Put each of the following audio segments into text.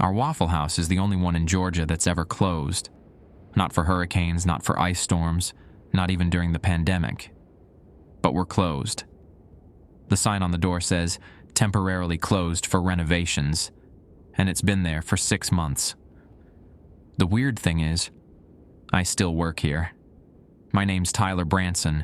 Our Waffle House is the only one in Georgia that's ever closed. Not for hurricanes, not for ice storms, not even during the pandemic. But we're closed. The sign on the door says, temporarily closed for renovations, and it's been there for 6 months. The weird thing is, I still work here. My name's Tyler Branson,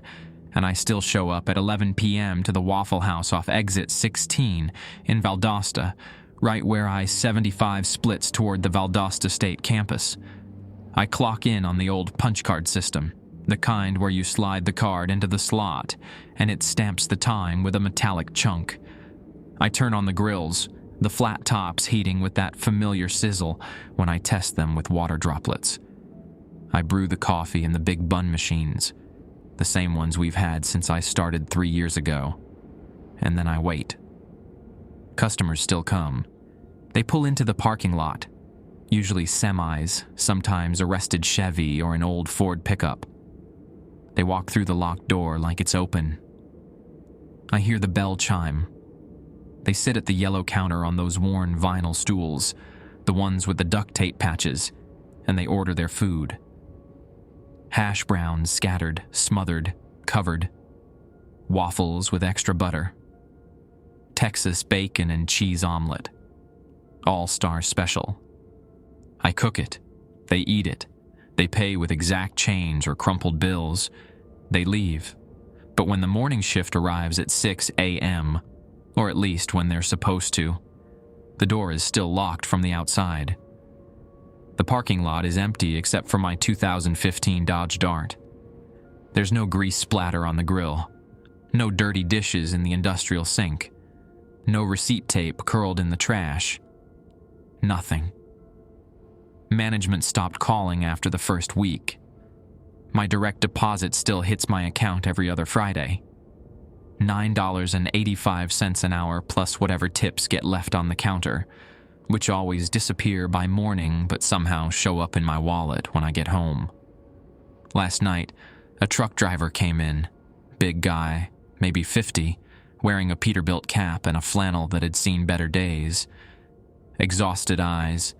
and I still show up at 11 p.m. to the Waffle House off exit 16 in Valdosta, right where I-75 splits toward the Valdosta State campus. I clock in on the old punch card system, the kind where you slide the card into the slot, and it stamps the time with a metallic chunk. I turn on the grills, the flat tops heating with that familiar sizzle when I test them with water droplets. I brew the coffee in the big bun machines, the same ones we've had since I started 3 years ago. And then I wait. Customers still come. They pull into the parking lot, usually semis, sometimes a rusted Chevy or an old Ford pickup. They walk through the locked door like it's open. I hear the bell chime. They sit at the yellow counter on those worn vinyl stools, the ones with the duct tape patches, and they order their food. Hash browns scattered, smothered, covered. Waffles with extra butter. Texas bacon and cheese omelet. All-star special. I cook it. They eat it. They pay with exact change or crumpled bills. They leave. But when the morning shift arrives at 6 a.m., or at least when they're supposed to, the door is still locked from the outside. The parking lot is empty except for my 2015 Dodge Dart. There's no grease splatter on the grill, no dirty dishes in the industrial sink, no receipt tape curled in the trash. Nothing. Management stopped calling after the first week. My direct deposit still hits my account every other Friday. $9.85 an hour plus whatever tips get left on the counter, which always disappear by morning but somehow show up in my wallet when I get home. Last night, a truck driver came in, big guy, maybe 50, wearing a Peterbilt cap and a flannel that had seen better days. Exhausted eyes,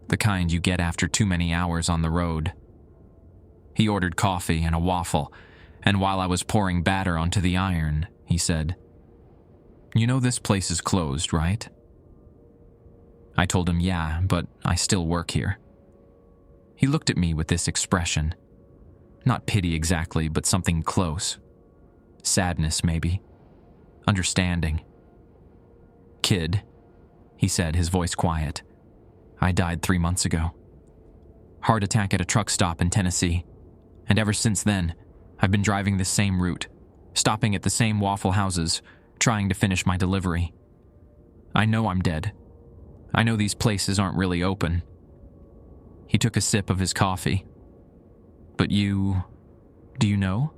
the kind you get after too many hours on the road. He ordered coffee and a waffle, and while I was pouring batter onto the iron, he said, "You know this place is closed, right?" I told him, yeah, but I still work here. He looked at me with this expression. Not pity exactly, but something close. Sadness, maybe. Understanding. "Kid," he said, his voice quiet. "I died 3 months ago. Heart attack at a truck stop in Tennessee. And ever since then, I've been driving this same route, stopping at the same Waffle Houses, trying to finish my delivery. I know I'm dead. I know these places aren't really open." He took a sip of his coffee. "But do you know?"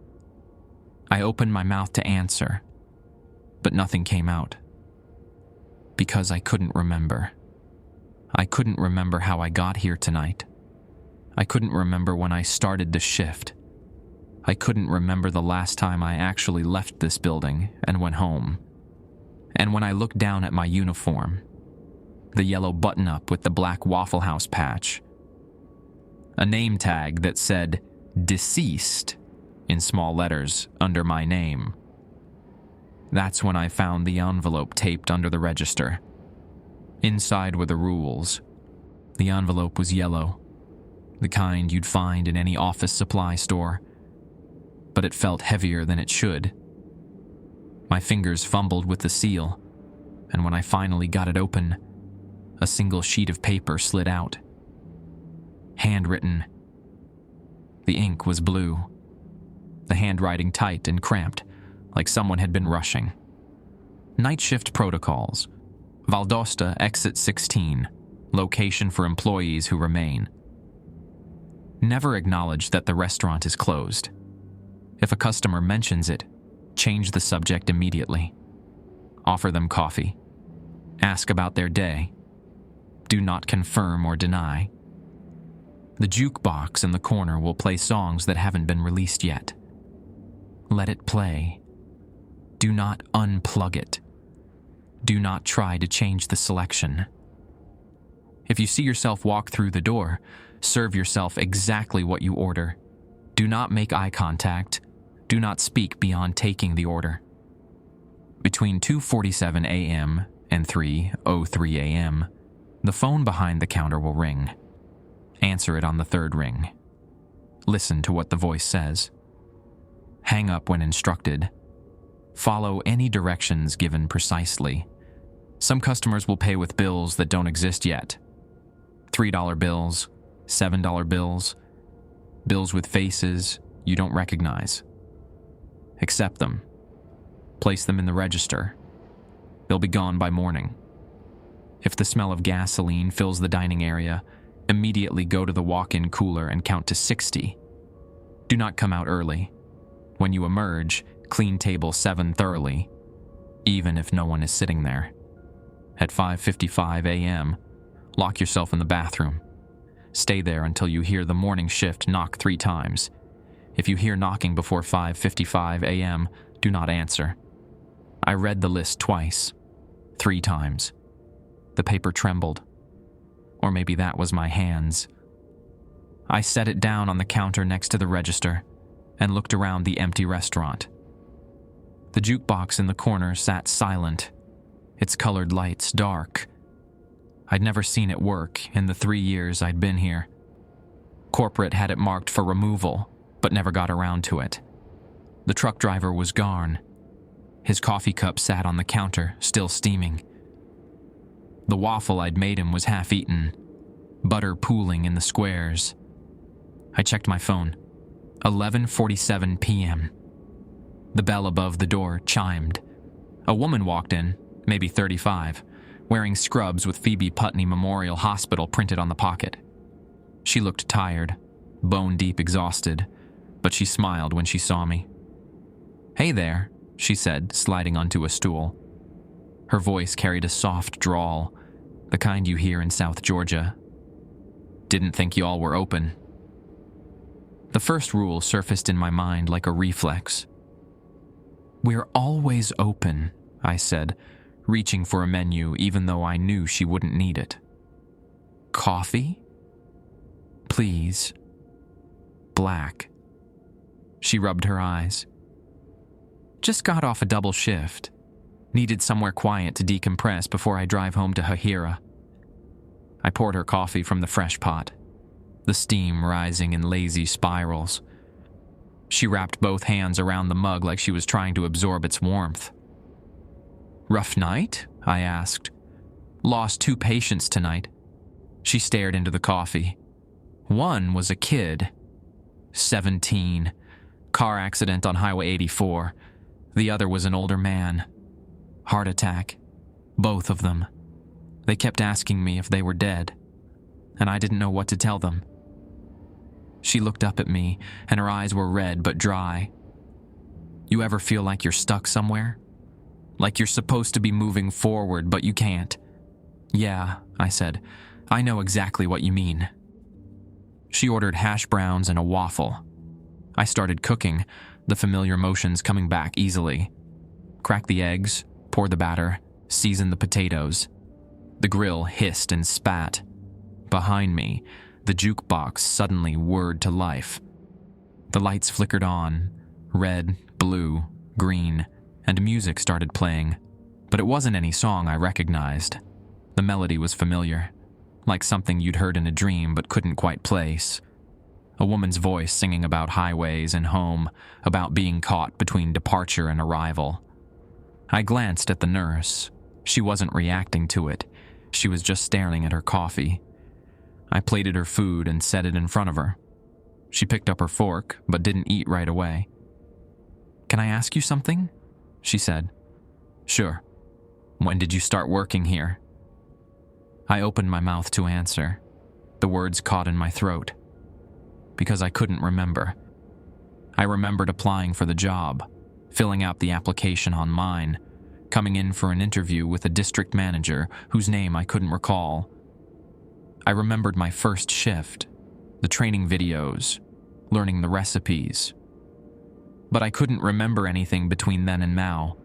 I opened my mouth to answer, but nothing came out. Because I couldn't remember. I couldn't remember how I got here tonight. I couldn't remember when I started the shift. I couldn't remember the last time I actually left this building and went home. And when I looked down at my uniform, the yellow button-up with the black Waffle House patch, a name tag that said "Deceased" in small letters under my name, that's when I found the envelope taped under the register. Inside were the rules. The envelope was yellow, the kind you'd find in any office supply store, but it felt heavier than it should. My fingers fumbled with the seal, and when I finally got it open, a single sheet of paper slid out. Handwritten. The ink was blue, the handwriting tight and cramped, like someone had been rushing. "Night shift protocols. Valdosta, exit 16. Location for employees who remain. Never acknowledge that the restaurant is closed. If a customer mentions it, change the subject immediately. Offer them coffee. Ask about their day. Do not confirm or deny. The jukebox in the corner will play songs that haven't been released yet. Let it play. Do not unplug it. Do not try to change the selection. If you see yourself walk through the door, serve yourself exactly what you order. Do not make eye contact. Do not speak beyond taking the order. Between 2:47 a.m. and 3:03 a.m., the phone behind the counter will ring. Answer it on the third ring. Listen to what the voice says. Hang up when instructed. Follow any directions given precisely. Some customers will pay with bills that don't exist yet. $3 bills, $7 bills, bills with faces you don't recognize. Accept them. Place them in the register. They'll be gone by morning. If the smell of gasoline fills the dining area, immediately go to the walk-in cooler and count to 60. Do not come out early. When you emerge, clean table 7 thoroughly, even if no one is sitting there. At 5:55 a.m., lock yourself in the bathroom. Stay there until you hear the morning shift knock 3 times. If you hear knocking before 5:55 a.m., do not answer. I read the list twice, 3 times. The paper trembled. Or maybe that was my hands. I set it down on the counter next to the register and looked around the empty restaurant. The jukebox in the corner sat silent, its colored lights dark. I'd never seen it work in the 3 years I'd been here. Corporate had it marked for removal, but never got around to it. The truck driver was gone. His coffee cup sat on the counter, still steaming. The waffle I'd made him was half-eaten, butter pooling in the squares. I checked my phone. 11:47 p.m. The bell above the door chimed. A woman walked in, maybe 35, wearing scrubs with Phoebe Putney Memorial Hospital printed on the pocket. She looked tired, bone-deep exhausted, but she smiled when she saw me. "Hey there," she said, sliding onto a stool. Her voice carried a soft drawl, the kind you hear in South Georgia. "Didn't think you all were open." The first rule surfaced in my mind like a reflex. "We're always open," I said, reaching for a menu even though I knew she wouldn't need it. "Coffee? Please. Black." She rubbed her eyes. "Just got off a double shift. Needed somewhere quiet to decompress before I drive home to Hahira." I poured her coffee from the fresh pot, the steam rising in lazy spirals. She wrapped both hands around the mug like she was trying to absorb its warmth. "Rough night?" I asked. "Lost 2 patients tonight." She stared into the coffee. One was a kid. 17. Car accident on Highway 84. The other was an older man. Heart attack. Both of them. They kept asking me if they were dead, and I didn't know what to tell them. She looked up at me, and her eyes were red but dry. "You ever feel like you're stuck somewhere? Like you're supposed to be moving forward, but you can't?" "Yeah," I said. "I know exactly what you mean." She ordered hash browns and a waffle. I started cooking, the familiar motions coming back easily. Crack the eggs, pour the batter, season the potatoes. The grill hissed and spat. Behind me, the jukebox suddenly whirred to life. The lights flickered on, red, blue, green, and music started playing. But it wasn't any song I recognized. The melody was familiar, like something you'd heard in a dream but couldn't quite place. A woman's voice singing about highways and home, about being caught between departure and arrival. I glanced at the nurse. She wasn't reacting to it. She was just staring at her coffee. I plated her food and set it in front of her. She picked up her fork, but didn't eat right away. "Can I ask you something?" she said. "Sure. When did you start working here?" I opened my mouth to answer. The words caught in my throat. Because I couldn't remember. I remembered applying for the job, filling out the application online, coming in for an interview with a district manager whose name I couldn't recall. I remembered my first shift, the training videos, learning the recipes. But I couldn't remember anything between then and now.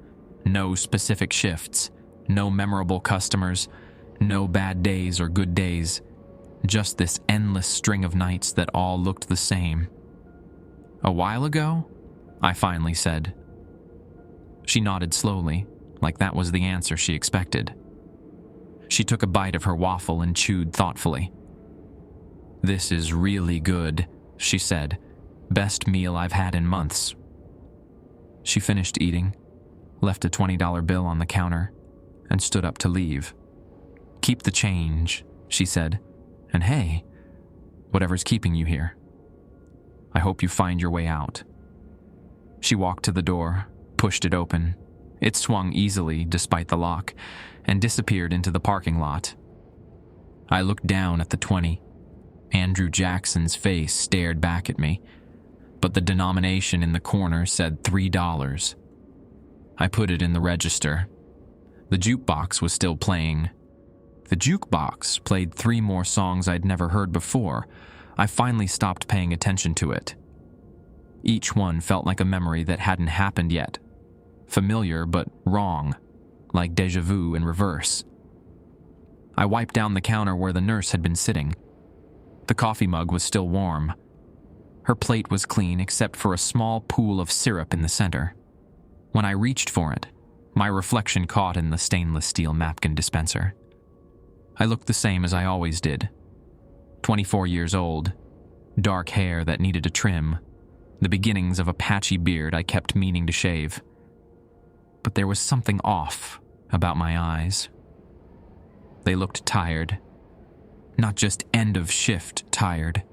No specific shifts, no memorable customers, No bad days or good days, just this endless string of nights that all looked the same. "A while ago?" I finally said. She nodded slowly, like that was the answer she expected. She took a bite of her waffle and chewed thoughtfully. "This is really good," she said. "Best meal I've had in months." She finished eating, left a $20 bill on the counter, and stood up to leave. "Keep the change," she said. "And hey, whatever's keeping you here, I hope you find your way out." She walked to the door, pushed it open. It swung easily despite the lock, and disappeared into the parking lot. I looked down at the 20. Andrew Jackson's face stared back at me, but the denomination in the corner said $3. I put it in the register. The jukebox was still playing. The jukebox played 3 more songs I'd never heard before. I finally stopped paying attention to it. Each one felt like a memory that hadn't happened yet. Familiar but wrong, like déjà vu in reverse. I wiped down the counter where the nurse had been sitting. The coffee mug was still warm. Her plate was clean except for a small pool of syrup in the center. When I reached for it, my reflection caught in the stainless steel napkin dispenser. I looked the same as I always did. 24 years old, dark hair that needed a trim, the beginnings of a patchy beard I kept meaning to shave. But there was something off about my eyes. They looked tired. Not just end-of-shift tired.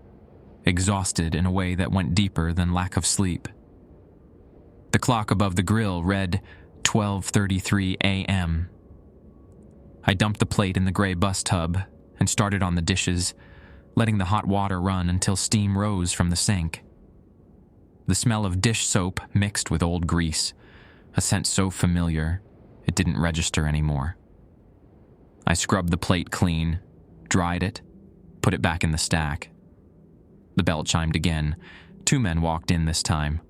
Exhausted in a way that went deeper than lack of sleep. The clock above the grill read 12:33 a.m. I dumped the plate in the gray bus tub and started on the dishes, letting the hot water run until steam rose from the sink. The smell of dish soap mixed with old grease, a scent so familiar it didn't register anymore. I scrubbed the plate clean, dried it, put it back in the stack. The bell chimed again. 2 men walked in this time,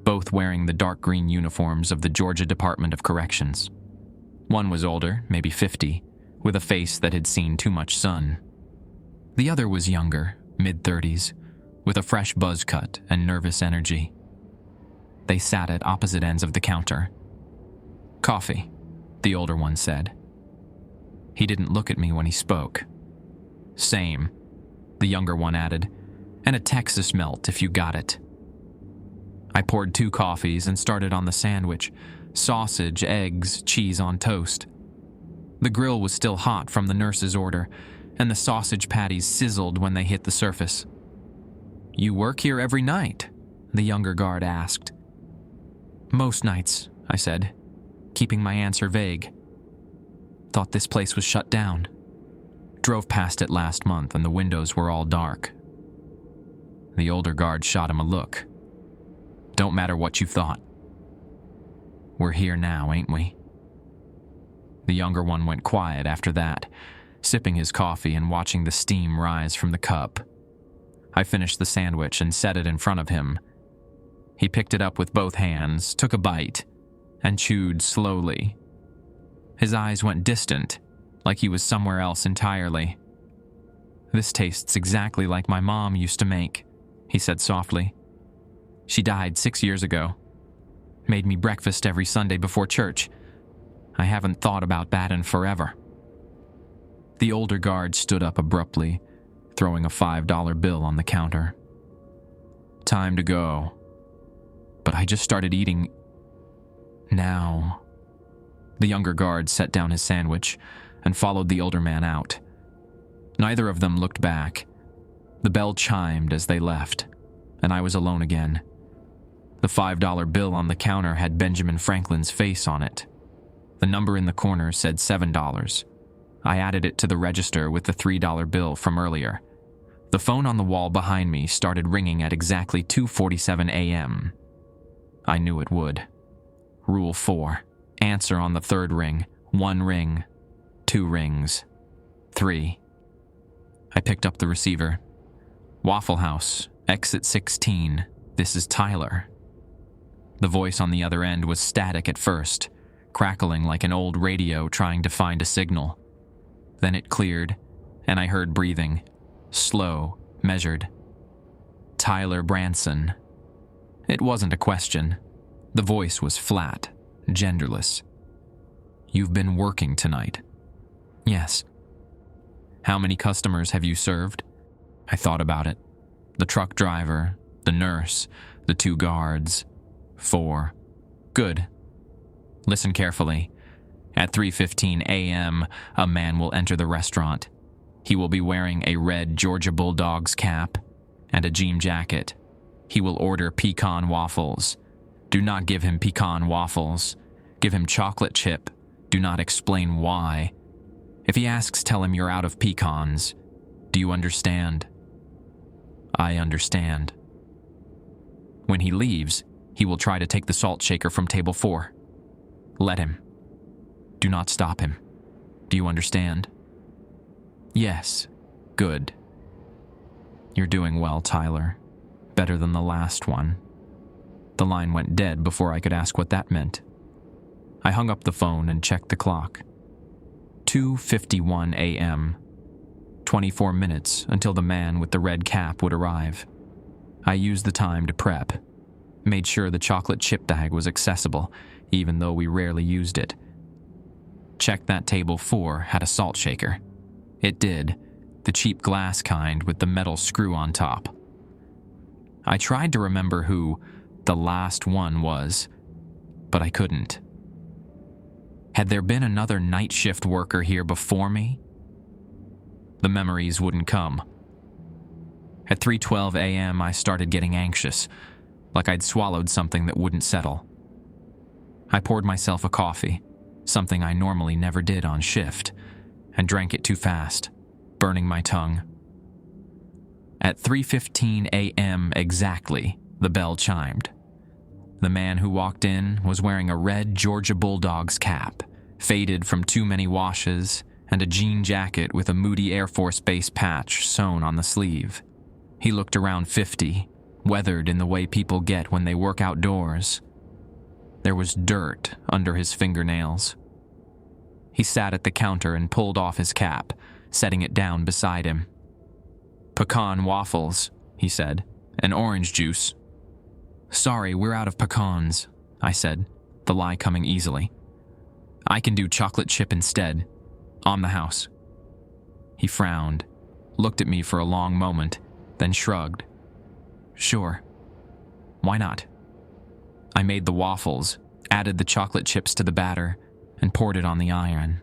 both wearing the dark green uniforms of the Georgia Department of Corrections. One was older, maybe 50, with a face that had seen too much sun. The other was younger, mid-30s, with a fresh buzz cut and nervous energy. They sat at opposite ends of the counter. "Coffee," the older one said. He didn't look at me when he spoke. "Same," the younger one added, "and a Texas melt if you got it." I poured 2 coffees and started on the sandwich, sausage, eggs, cheese on toast. The grill was still hot from the nurse's order, and the sausage patties sizzled when they hit the surface. "You work here every night?" the younger guard asked. "Most nights," I said, keeping my answer vague. "Thought this place was shut down. Drove past it last month and the windows were all dark." The older guard shot him a look. "Don't matter what you thought. We're here now, ain't we?" The younger one went quiet after that, sipping his coffee and watching the steam rise from the cup. I finished the sandwich and set it in front of him. He picked it up with both hands, took a bite, and chewed slowly. His eyes went distant, like he was somewhere else entirely. "This tastes exactly like my mom used to make," he said softly. "She died 6 years ago. Made me breakfast every Sunday before church. I haven't thought about that in forever." The older guard stood up abruptly, throwing a $5 bill on the counter. "Time to go." "But I just started eating now." The younger guard set down his sandwich and followed the older man out. Neither of them looked back. The bell chimed as they left, and I was alone again. The $5 bill on the counter had Benjamin Franklin's face on it. The number in the corner said $7. I added it to the register with the $3 bill from earlier. The phone on the wall behind me started ringing at exactly 2:47 a.m. I knew it would. Rule 4. Answer on the 3rd ring. 1 ring. 2 rings. 3. I picked up the receiver. "Waffle House, exit 16. This is Tyler." The voice on the other end was static at first, crackling like an old radio trying to find a signal. Then it cleared, and I heard breathing, slow, measured. Tyler Branson. It wasn't a question. The voice was flat, genderless. You've been working tonight. Yes. How many customers have you served? I thought about it. The truck driver, the nurse, the 2 guards. 4. Good. Listen carefully. At 3:15 a.m., a man will enter the restaurant. He will be wearing a red Georgia Bulldogs cap and a jean jacket. He will order pecan waffles. Do not give him pecan waffles. Give him chocolate chip. Do not explain why. If he asks, tell him you're out of pecans. Do you understand? I understand. When he leaves, he will try to take the salt shaker from table 4. Let him. Do not stop him. Do you understand? Yes. Good. You're doing well, Tyler. Better than the last one. The line went dead before I could ask what that meant. I hung up the phone and checked the clock. 2:51 a.m. 24 minutes until the man with the red cap would arrive. I used the time to prep. Made sure the chocolate chip bag was accessible, even though we rarely used it. Checked that table 4 had a salt shaker. It did, the cheap glass kind with the metal screw on top. I tried to remember who the last one was, but I couldn't. Had there been another night shift worker here before me? The memories wouldn't come. At 3:12 a.m., I started getting anxious, like I'd swallowed something that wouldn't settle. I poured myself a coffee, something I normally never did on shift, and drank it too fast, burning my tongue. At 3:15 a.m. exactly, the bell chimed. The man who walked in was wearing a red Georgia Bulldogs cap, faded from too many washes, and a jean jacket with a Moody Air Force Base patch sewn on the sleeve. He looked around 50, weathered in the way people get when they work outdoors. There was dirt under his fingernails. He sat at the counter and pulled off his cap, setting it down beside him. "Pecan waffles," he said, "and orange juice." "Sorry, we're out of pecans," I said, the lie coming easily. "I can do chocolate chip instead. On the house." He frowned, looked at me for a long moment, then shrugged. "Sure. Why not?" I made the waffles, added the chocolate chips to the batter, and poured it on the iron.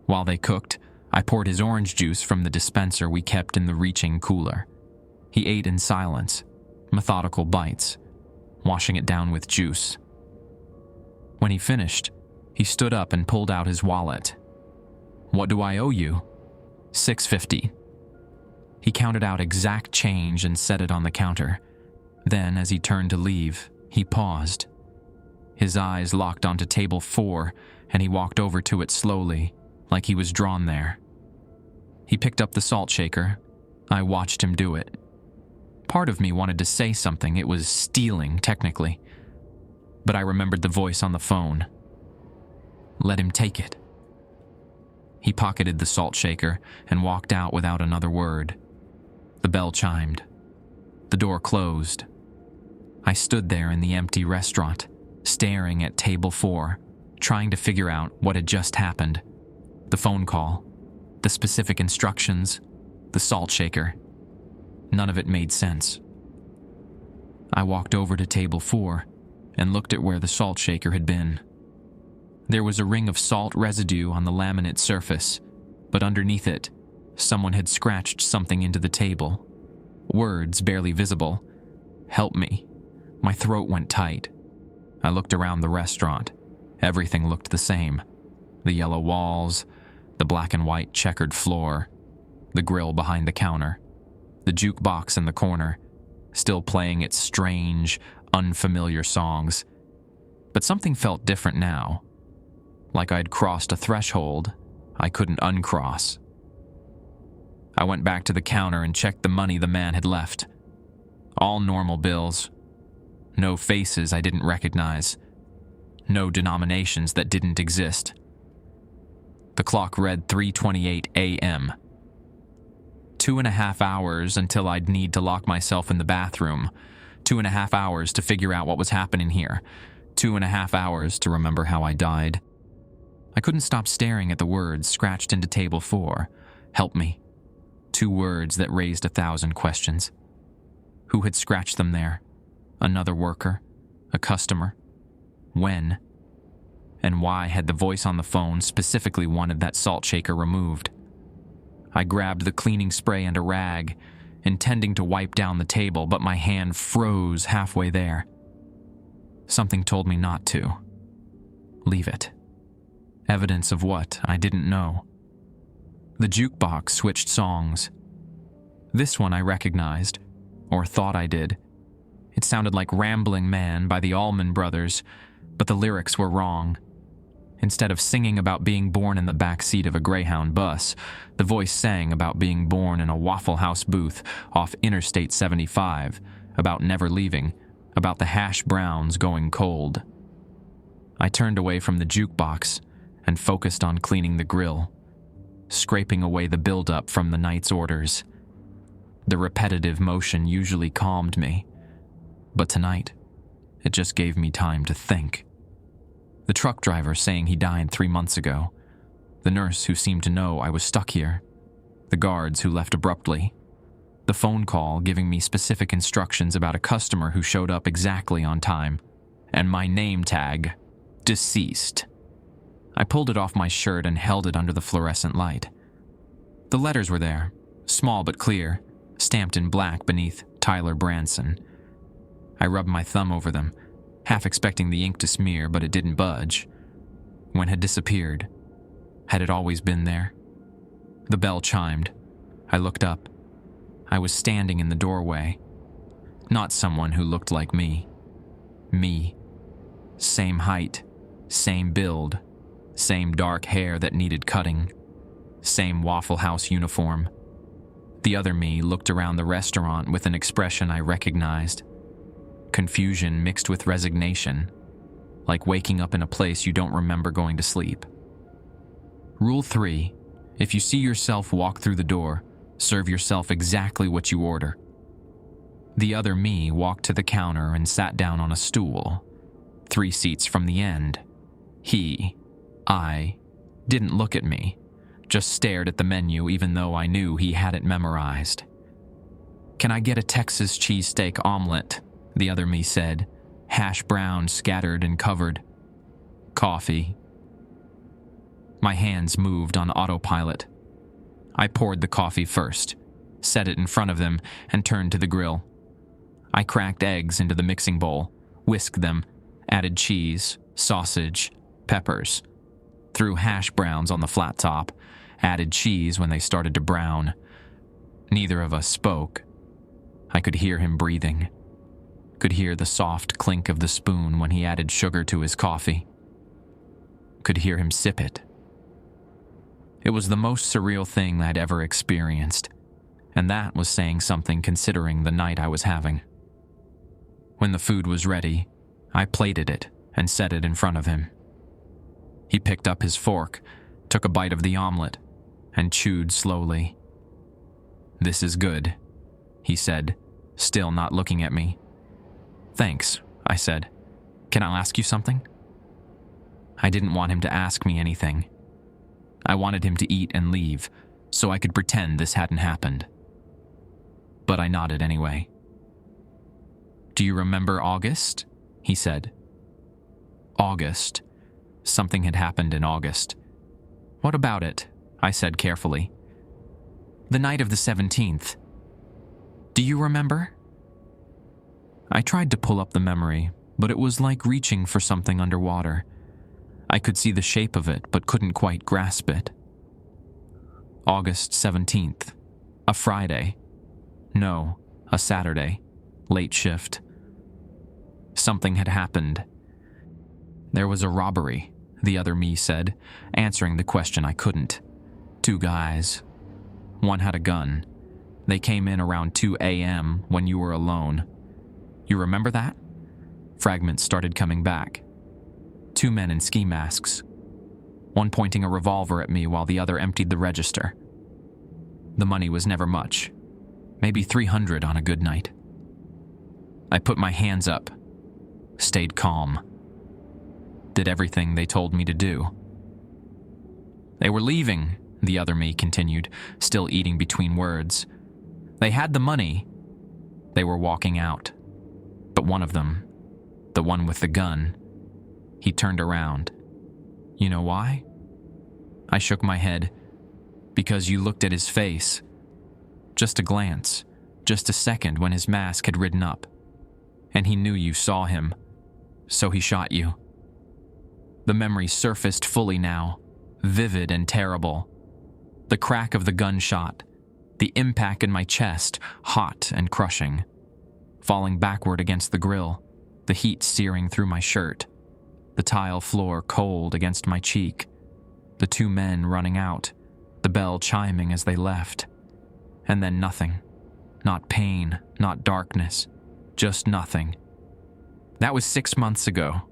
While they cooked, I poured his orange juice from the dispenser we kept in the reaching cooler. He ate in silence, methodical bites, washing it down with juice. When he finished, he stood up and pulled out his wallet. "What do I owe you?" $6.50. He counted out exact change and set it on the counter. Then, as he turned to leave, he paused. His eyes locked onto table 4, and he walked over to it slowly, like he was drawn there. He picked up the salt shaker. I watched him do it. Part of me wanted to say something. It was stealing, technically. But I remembered the voice on the phone. Let him take it. He pocketed the salt shaker and walked out without another word. The bell chimed. The door closed. I stood there in the empty restaurant, staring at table 4, trying to figure out what had just happened. The phone call, the specific instructions, the salt shaker. None of it made sense. I walked over to table 4 and looked at where the salt shaker had been. There was a ring of salt residue on the laminate surface, but underneath it, someone had scratched something into the table. Words barely visible. "Help me." My throat went tight. I looked around the restaurant. Everything looked the same. The yellow walls, the black and white checkered floor, the grill behind the counter, the jukebox in the corner, still playing its strange, unfamiliar songs. But something felt different now. Like I'd crossed a threshold I couldn't uncross. I went back to the counter and checked the money the man had left. All normal bills. No faces I didn't recognize. No denominations that didn't exist. The clock read 3:28 a.m. 2.5 hours until I'd need to lock myself in the bathroom. 2.5 hours to figure out what was happening here. 2.5 hours to remember how I died. I couldn't stop staring at the words scratched into table 4. Help me. 2 words that raised 1,000 questions. Who had scratched them there? Another worker? A customer? When? And why had the voice on the phone specifically wanted that salt shaker removed? I grabbed the cleaning spray and a rag, intending to wipe down the table, but my hand froze halfway there. Something told me not to. Leave it. Evidence of what? I didn't know. The jukebox switched songs. This one I recognized, or thought I did. It sounded like Rambling Man by the Allman Brothers, but the lyrics were wrong. Instead of singing about being born in the back seat of a Greyhound bus, the voice sang about being born in a Waffle House booth off Interstate 75, about never leaving, about the hash browns going cold. I turned away from the jukebox and focused on cleaning the grill, scraping away the buildup from the night's orders. The repetitive motion usually calmed me, but tonight, it just gave me time to think. The truck driver saying he died 3 months ago, the nurse who seemed to know I was stuck here, the guards who left abruptly, the phone call giving me specific instructions about a customer who showed up exactly on time, and my name tag, deceased. I pulled it off my shirt and held it under the fluorescent light. The letters were there, small but clear, stamped in black beneath Tyler Branson. I rubbed my thumb over them, half expecting the ink to smear, but it didn't budge. When had disappeared? Had it always been there? The bell chimed. I looked up. I was standing in the doorway. Not someone who looked like me. Me. Same height, same build, same dark hair that needed cutting, same Waffle House uniform. The other me looked around the restaurant with an expression I recognized. Confusion mixed with resignation, like waking up in a place you don't remember going to sleep. Rule 3. If you see yourself walk through the door, serve yourself exactly what you order. The other me walked to the counter and sat down on a stool, 3 seats from the end. I, didn't look at me, just stared at the menu even though I knew he had it memorized. "Can I get a Texas cheesesteak omelet?" the other me said, hash browns scattered and covered. "Coffee." My hands moved on autopilot. I poured the coffee first, set it in front of them, and turned to the grill. I cracked eggs into the mixing bowl, whisked them, added cheese, sausage, peppers, threw hash browns on the flat top, added cheese when they started to brown. Neither of us spoke. I could hear him breathing. Could hear the soft clink of the spoon when he added sugar to his coffee. Could hear him sip it. It was the most surreal thing I'd ever experienced, and that was saying something considering the night I was having. When the food was ready, I plated it and set it in front of him. He picked up his fork, took a bite of the omelet, and chewed slowly. "This is good," he said, still not looking at me. "Thanks," I said. "Can I ask you something?" I didn't want him to ask me anything. I wanted him to eat and leave, so I could pretend this hadn't happened. But I nodded anyway. "Do you remember August?" he said. August. Something had happened in August. "What about it?" I said carefully. "The night of the 17th. Do you remember?" I tried to pull up the memory, but it was like reaching for something underwater. I could see the shape of it, but couldn't quite grasp it. August 17th. A Friday. No, a Saturday. Late shift. Something had happened. There was a robbery, the other me said, answering the question I couldn't. 2 guys. One had a gun. They came in around 2 a.m. when you were alone. You remember that? Fragments started coming back. 2 men in ski masks. one pointing a revolver at me while the other emptied the register. The money was never much, maybe $300 on a good night. I put my hands up, stayed calm, did everything they told me to do. They were leaving, the other me continued, still eating between words. They had the money. They were walking out. But one of them, the one with the gun, he turned around. You know why? I shook my head. Because you looked at his face. Just a glance, just a second when his mask had ridden up. And he knew you saw him, so he shot you. The memory surfaced fully now, vivid and terrible. The crack of the gunshot, the impact in my chest, hot and crushing. Falling backward against the grill, the heat searing through my shirt. The tile floor cold against my cheek. The two men running out, the bell chiming as they left. And then nothing. Not pain, not darkness, just nothing. That was 6 months ago,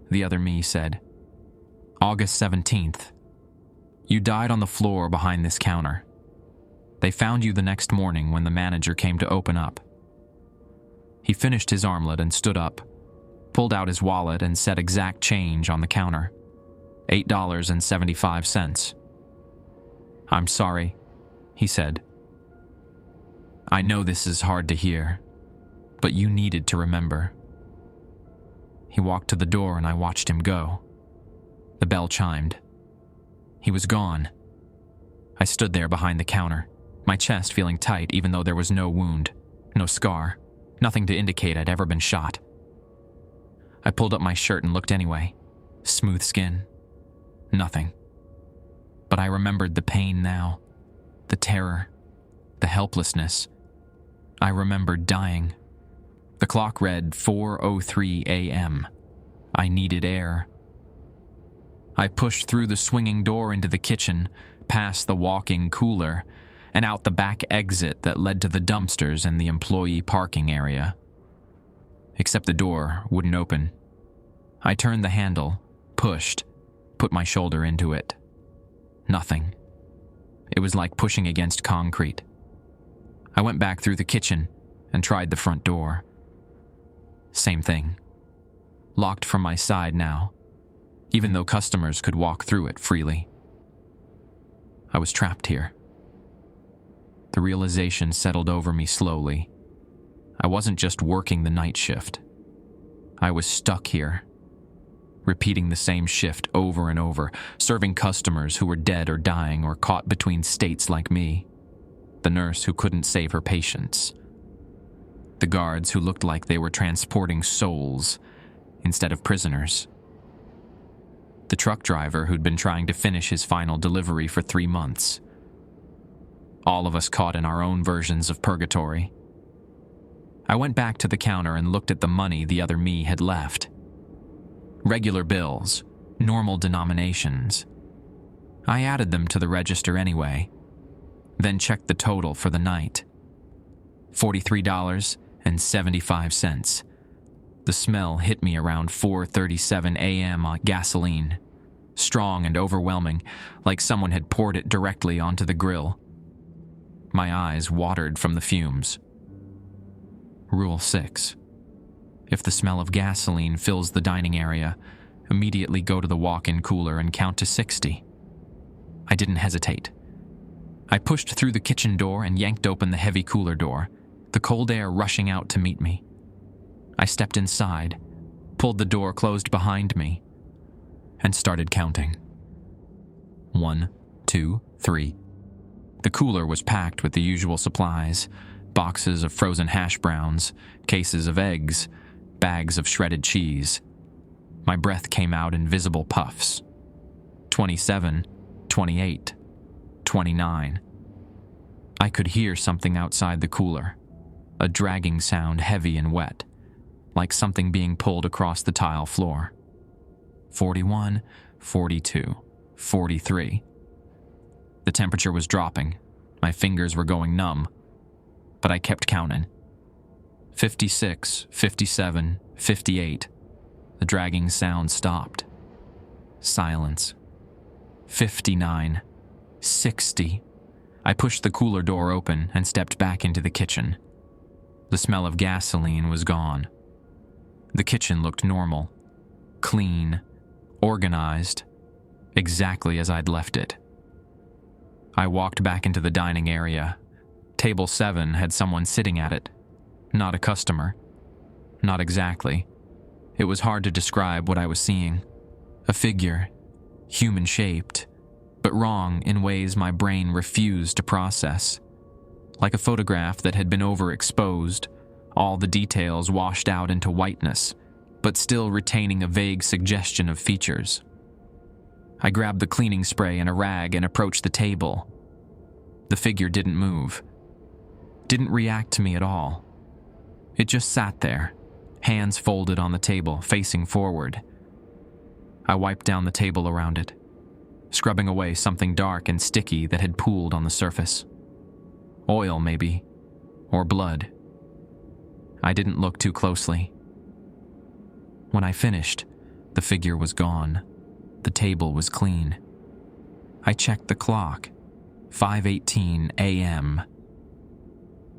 the other me said. August 17th. You died on the floor behind this counter. They found you the next morning when the manager came to open up. He finished his omelet and stood up, pulled out his wallet and set exact change on the counter. $8.75. I'm sorry, he said. I know this is hard to hear, but you needed to remember. He walked to the door and I watched him go. The bell chimed. He was gone. I stood there behind the counter, my chest feeling tight even though there was no wound, no scar, nothing to indicate I'd ever been shot. I pulled up my shirt and looked anyway. Smooth skin. Nothing. But I remembered the pain now, the terror, the helplessness. I remembered dying. The clock read 4:03 a.m. I needed air. I pushed through the swinging door into the kitchen, past the walk-in cooler, and out the back exit that led to the dumpsters and the employee parking area. Except the door wouldn't open. I turned the handle, pushed, put my shoulder into it. Nothing. It was like pushing against concrete. I went back through the kitchen and tried the front door. Same thing. Locked from my side now, even though customers could walk through it freely. I was trapped here. The realization settled over me slowly. I wasn't just working the night shift. I was stuck here, repeating the same shift over and over, serving customers who were dead or dying or caught between states like me. The nurse who couldn't save her patients. The guards who looked like they were transporting souls instead of prisoners. The truck driver who'd been trying to finish his final delivery for 3 months. All of us caught in our own versions of purgatory. I went back to the counter and looked at the money the other me had left. Regular bills, normal denominations. I added them to the register anyway, then checked the total for the night. $43.75. The smell hit me around 4:37 a.m. on gasoline, strong and overwhelming, like someone had poured it directly onto the grill. My eyes watered from the fumes. Rule 6. If the smell of gasoline fills the dining area, immediately go to the walk-in cooler and count to 60. I didn't hesitate. I pushed through the kitchen door and yanked open the heavy cooler door, the cold air rushing out to meet me. I stepped inside, pulled the door closed behind me, and started counting. 1, 2, 3. The cooler was packed with the usual supplies, boxes of frozen hash browns, cases of eggs, bags of shredded cheese. My breath came out in visible puffs. 27, 28, 29. I could hear something outside the cooler, a dragging sound heavy and wet, like something being pulled across the tile floor. 41, 42, 43. The temperature was dropping. My fingers were going numb, but I kept counting. 56, 57, 58. The dragging sound stopped. Silence. 59, 60. I pushed the cooler door open and stepped back into the kitchen. The smell of gasoline was gone. The kitchen looked normal, clean, organized, exactly as I'd left it. I walked back into the dining area. Table 7 had someone sitting at it. Not a customer. Not exactly. It was hard to describe what I was seeing. A figure, human-shaped, but wrong in ways my brain refused to process. Like a photograph that had been overexposed, all the details washed out into whiteness, but still retaining a vague suggestion of features. I grabbed the cleaning spray and a rag and approached the table. The figure didn't move. Didn't react to me at all. It just sat there, hands folded on the table, facing forward. I wiped down the table around it, scrubbing away something dark and sticky that had pooled on the surface. Oil, maybe, or blood. I didn't look too closely. When I finished, the figure was gone. The table was clean. I checked the clock. 5:18 a.m.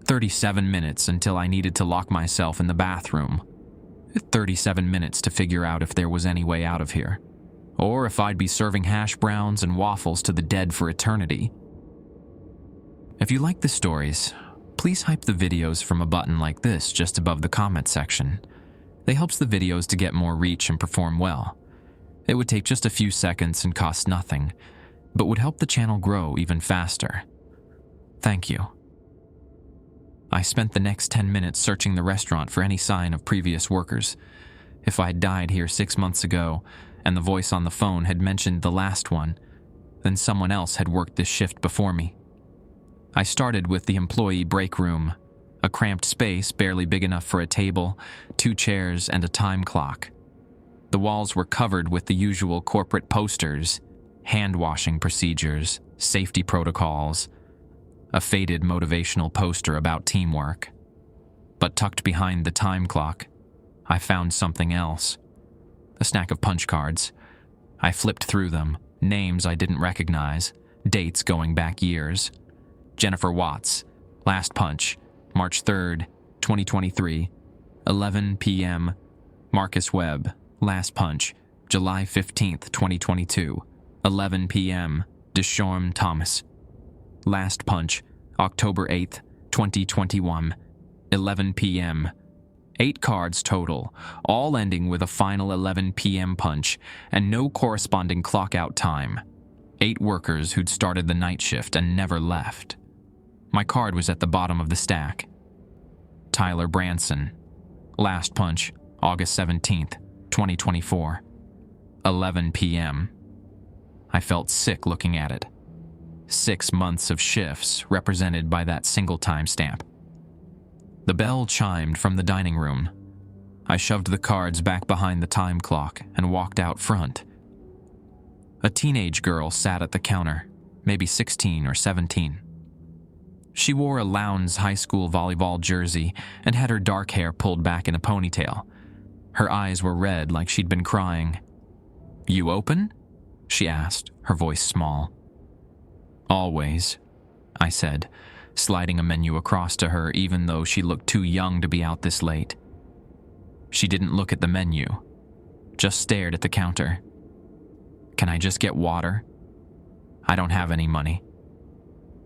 37 minutes until I needed to lock myself in the bathroom. 37 minutes to figure out if there was any way out of here, or if I'd be serving hash browns and waffles to the dead for eternity. If you like the stories, please hype the videos from a button like this just above the comment section. It helps the videos to get more reach and perform well. It would take just a few seconds and cost nothing, but would help the channel grow even faster. Thank you. I spent the next 10 minutes searching the restaurant for any sign of previous workers. If I had died here 6 months ago, and the voice on the phone had mentioned the last one, then someone else had worked this shift before me. I started with the employee break room, a cramped space barely big enough for a table, 2 chairs, and a time clock. The walls were covered with the usual corporate posters, hand-washing procedures, safety protocols, a faded motivational poster about teamwork. But tucked behind the time clock, I found something else. A stack of punch cards. I flipped through them, names I didn't recognize, dates going back years. Jennifer Watts, last punch, March 3rd, 2023, 11 p.m. Marcus Webb, last punch, July 15th, 2022, 11 p.m. Deshorm Thomas. Last punch, October 8th, 2021, 11 p.m. 8 cards total, all ending with a final 11 p.m. punch and no corresponding clock-out time. 8 workers who'd started the night shift and never left. My card was at the bottom of the stack. Tyler Branson. Last punch, August 17th, 2024, 11 p.m. I felt sick looking at it. 6 months of shifts represented by that single timestamp. The bell chimed from the dining room. I shoved the cards back behind the time clock and walked out front. A teenage girl sat at the counter, maybe 16 or 17. She wore a Lowndes high school volleyball jersey and had her dark hair pulled back in a ponytail. Her eyes were red like she'd been crying. "You open?" she asked, her voice small. "Always," I said, sliding a menu across to her even though she looked too young to be out this late. She didn't look at the menu, just stared at the counter. "Can I just get water? I don't have any money."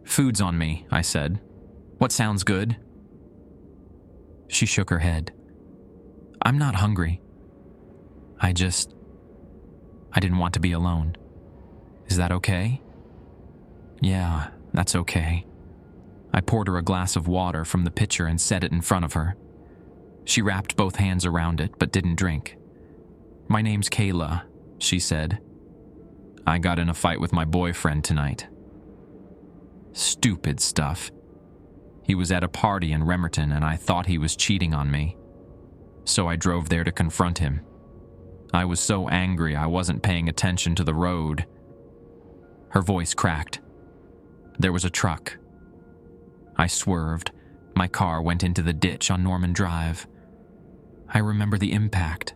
"Food's on me," I said. "What sounds good?" She shook her head. "I'm not hungry. I didn't want to be alone. Is that okay?" "Yeah, that's okay." I poured her a glass of water from the pitcher and set it in front of her. She wrapped both hands around it but didn't drink. "My name's Kayla," she said. "I got in a fight with my boyfriend tonight." Stupid stuff. He was at a party in Remerton and I thought he was cheating on me. So I drove there to confront him. I was so angry I wasn't paying attention to the road. Her voice cracked. There was a truck. I swerved. My car went into the ditch on Norman Drive. I remember the impact,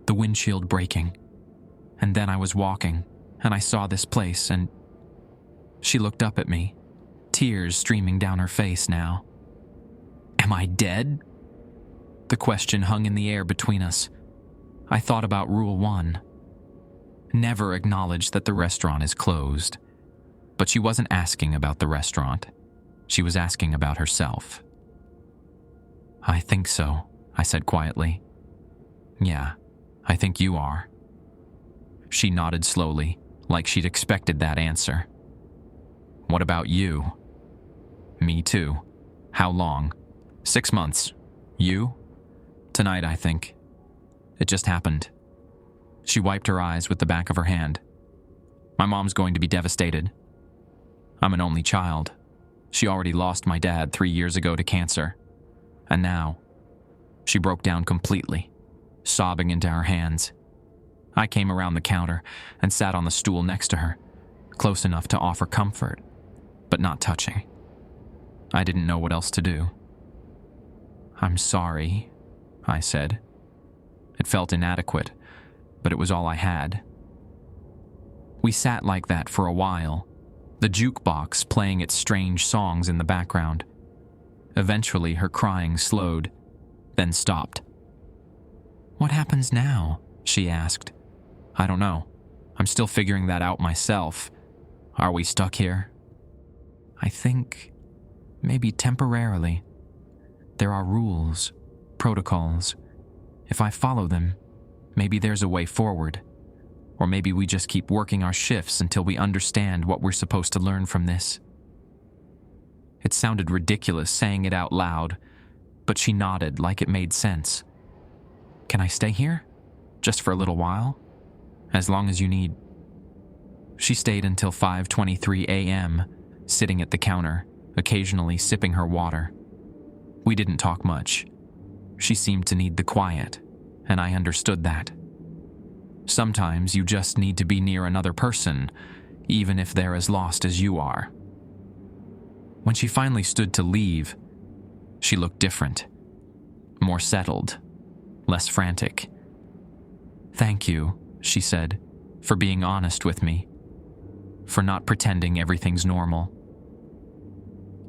the windshield breaking, and then I was walking, and I saw this place, and she looked up at me, tears streaming down her face now. Am I dead? The question hung in the air between us. I thought about Rule 1. Never acknowledge that the restaurant is closed. But she wasn't asking about the restaurant. She was asking about herself. I think so, I said quietly. Yeah, I think you are. She nodded slowly, like she'd expected that answer. What about you? Me too. How long? 6 months. You? Tonight, I think. It just happened. She wiped her eyes with the back of her hand. My mom's going to be devastated. I'm an only child. She already lost my dad 3 years ago to cancer. And now, she broke down completely, sobbing into her hands. I came around the counter and sat on the stool next to her, close enough to offer comfort, but not touching. I didn't know what else to do. I'm sorry, I said. It felt inadequate, but it was all I had. We sat like that for a while, the jukebox playing its strange songs in the background. Eventually, her crying slowed, then stopped. What happens now? She asked. I don't know. I'm still figuring that out myself. Are we stuck here? I think maybe temporarily. There are rules, protocols. If I follow them, maybe there's a way forward. Or maybe we just keep working our shifts until we understand what we're supposed to learn from this. It sounded ridiculous saying it out loud, but she nodded like it made sense. Can I stay here? Just for a little while? As long as you need. She stayed until 5:23 a.m., sitting at the counter, occasionally sipping her water. We didn't talk much. She seemed to need the quiet, and I understood that. Sometimes you just need to be near another person, even if they're as lost as you are. When she finally stood to leave, she looked different, more settled, less frantic. Thank you, she said, for being honest with me, for not pretending everything's normal.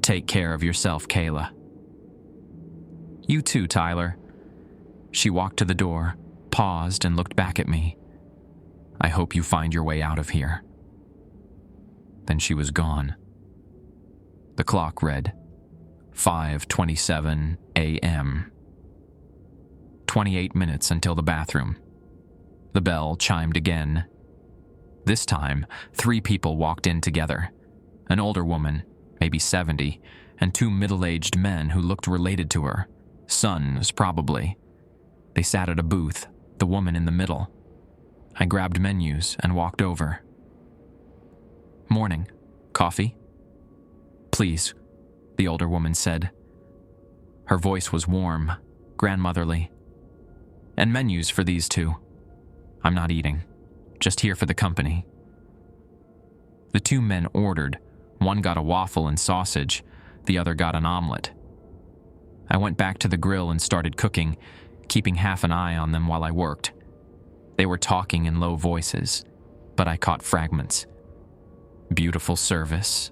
Take care of yourself, Kayla. You too, Tyler. She walked to the door, paused, and looked back at me. I hope you find your way out of here. Then she was gone. The clock read 5:27 a.m. 28 minutes until the bathroom. The bell chimed again. This time, 3 people walked in together. An older woman, maybe 70, and 2 middle-aged men who looked related to her. Sons, probably. They sat at a booth, the woman in the middle. I grabbed menus and walked over. Morning. Coffee? Please, the older woman said. Her voice was warm, grandmotherly. And menus for these 2. I'm not eating, just here for the company. The 2 men ordered. One got a waffle and sausage, the other got an omelet. I went back to the grill and started cooking, keeping half an eye on them while I worked. They were talking in low voices, but I caught fragments. Beautiful service.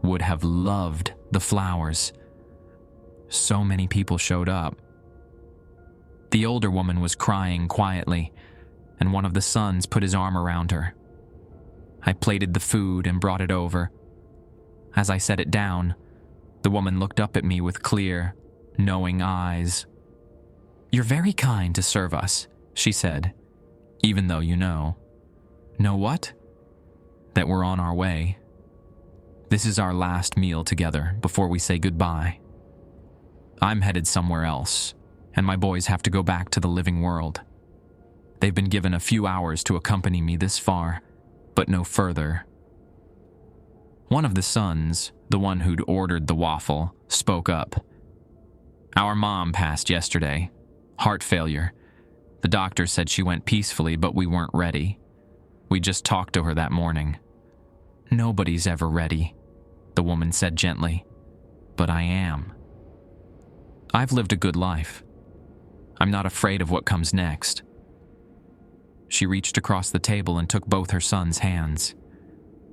Would have loved the flowers. So many people showed up. The older woman was crying quietly, and one of the sons put his arm around her. I plated the food and brought it over. As I set it down, the woman looked up at me with clear, knowing eyes. You're very kind to serve us, she said, even though you know. Know what? That we're on our way. This is our last meal together before we say goodbye. I'm headed somewhere else, and my boys have to go back to the living world. They've been given a few hours to accompany me this far, but no further. One of the sons, the one who'd ordered the waffle, spoke up. Our mom passed yesterday. Heart failure. The doctor said she went peacefully, but we weren't ready. We just talked to her that morning. Nobody's ever ready, the woman said gently. But I am. I've lived a good life. I'm not afraid of what comes next. She reached across the table and took both her son's hands.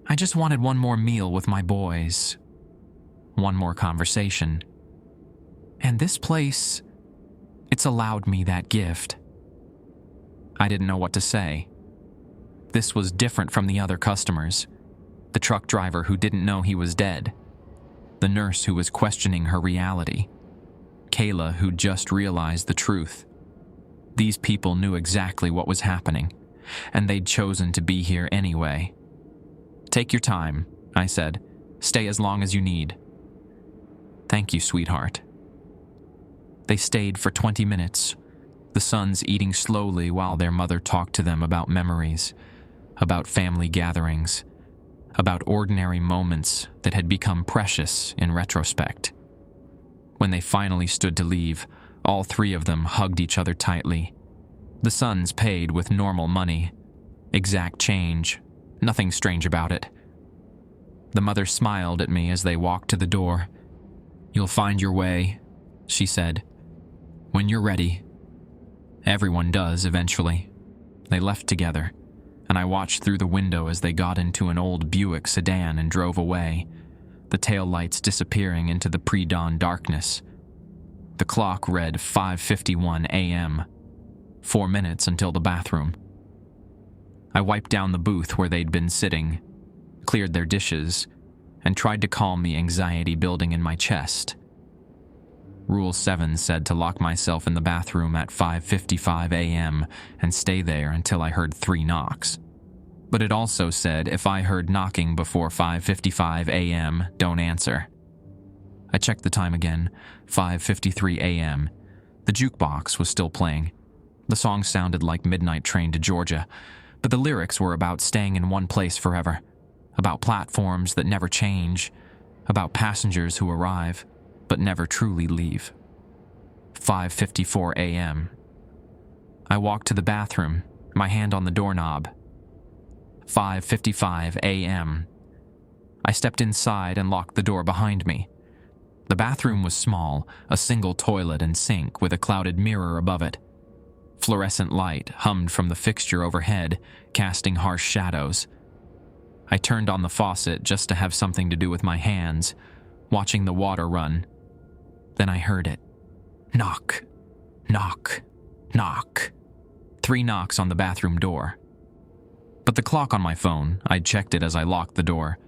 I just wanted one more meal with my boys. One more conversation. And this place, it's allowed me that gift. I didn't know what to say. This was different from the other customers. The truck driver who didn't know he was dead. The nurse who was questioning her reality. Kayla who just realized the truth. These people knew exactly what was happening, and they'd chosen to be here anyway. Take your time, I said. Stay as long as you need. Thank you, sweetheart. They stayed for 20 minutes, the sons eating slowly while their mother talked to them about memories, about family gatherings, about ordinary moments that had become precious in retrospect. When they finally stood to leave, all three of them hugged each other tightly. The sons paid with normal money, exact change, nothing strange about it. The mother smiled at me as they walked to the door. You'll find your way, she said, when you're ready. Everyone does eventually. They left together, and I watched through the window as they got into an old Buick sedan and drove away, the taillights disappearing into the pre-dawn darkness. The clock read 5:51 a.m., 4 minutes until the bathroom. I wiped down the booth where they'd been sitting, cleared their dishes, and tried to calm the anxiety building in my chest. Rule 7 said to lock myself in the bathroom at 5:55 a.m. and stay there until I heard 3 knocks. But it also said if I heard knocking before 5:55 a.m., don't answer. I checked the time again, 5:53 a.m. The jukebox was still playing. The song sounded like Midnight Train to Georgia, but the lyrics were about staying in one place forever, about platforms that never change, about passengers who arrive but never truly leave. 5:54 a.m. I walked to the bathroom, my hand on the doorknob. 5:55 a.m. I stepped inside and locked the door behind me. The bathroom was small, a single toilet and sink with a clouded mirror above it. Fluorescent light hummed from the fixture overhead, casting harsh shadows. I turned on the faucet just to have something to do with my hands, watching the water run. Then I heard it. Knock, knock, knock. 3 knocks on the bathroom door. But the clock on my phone, I'd checked it as I locked the door,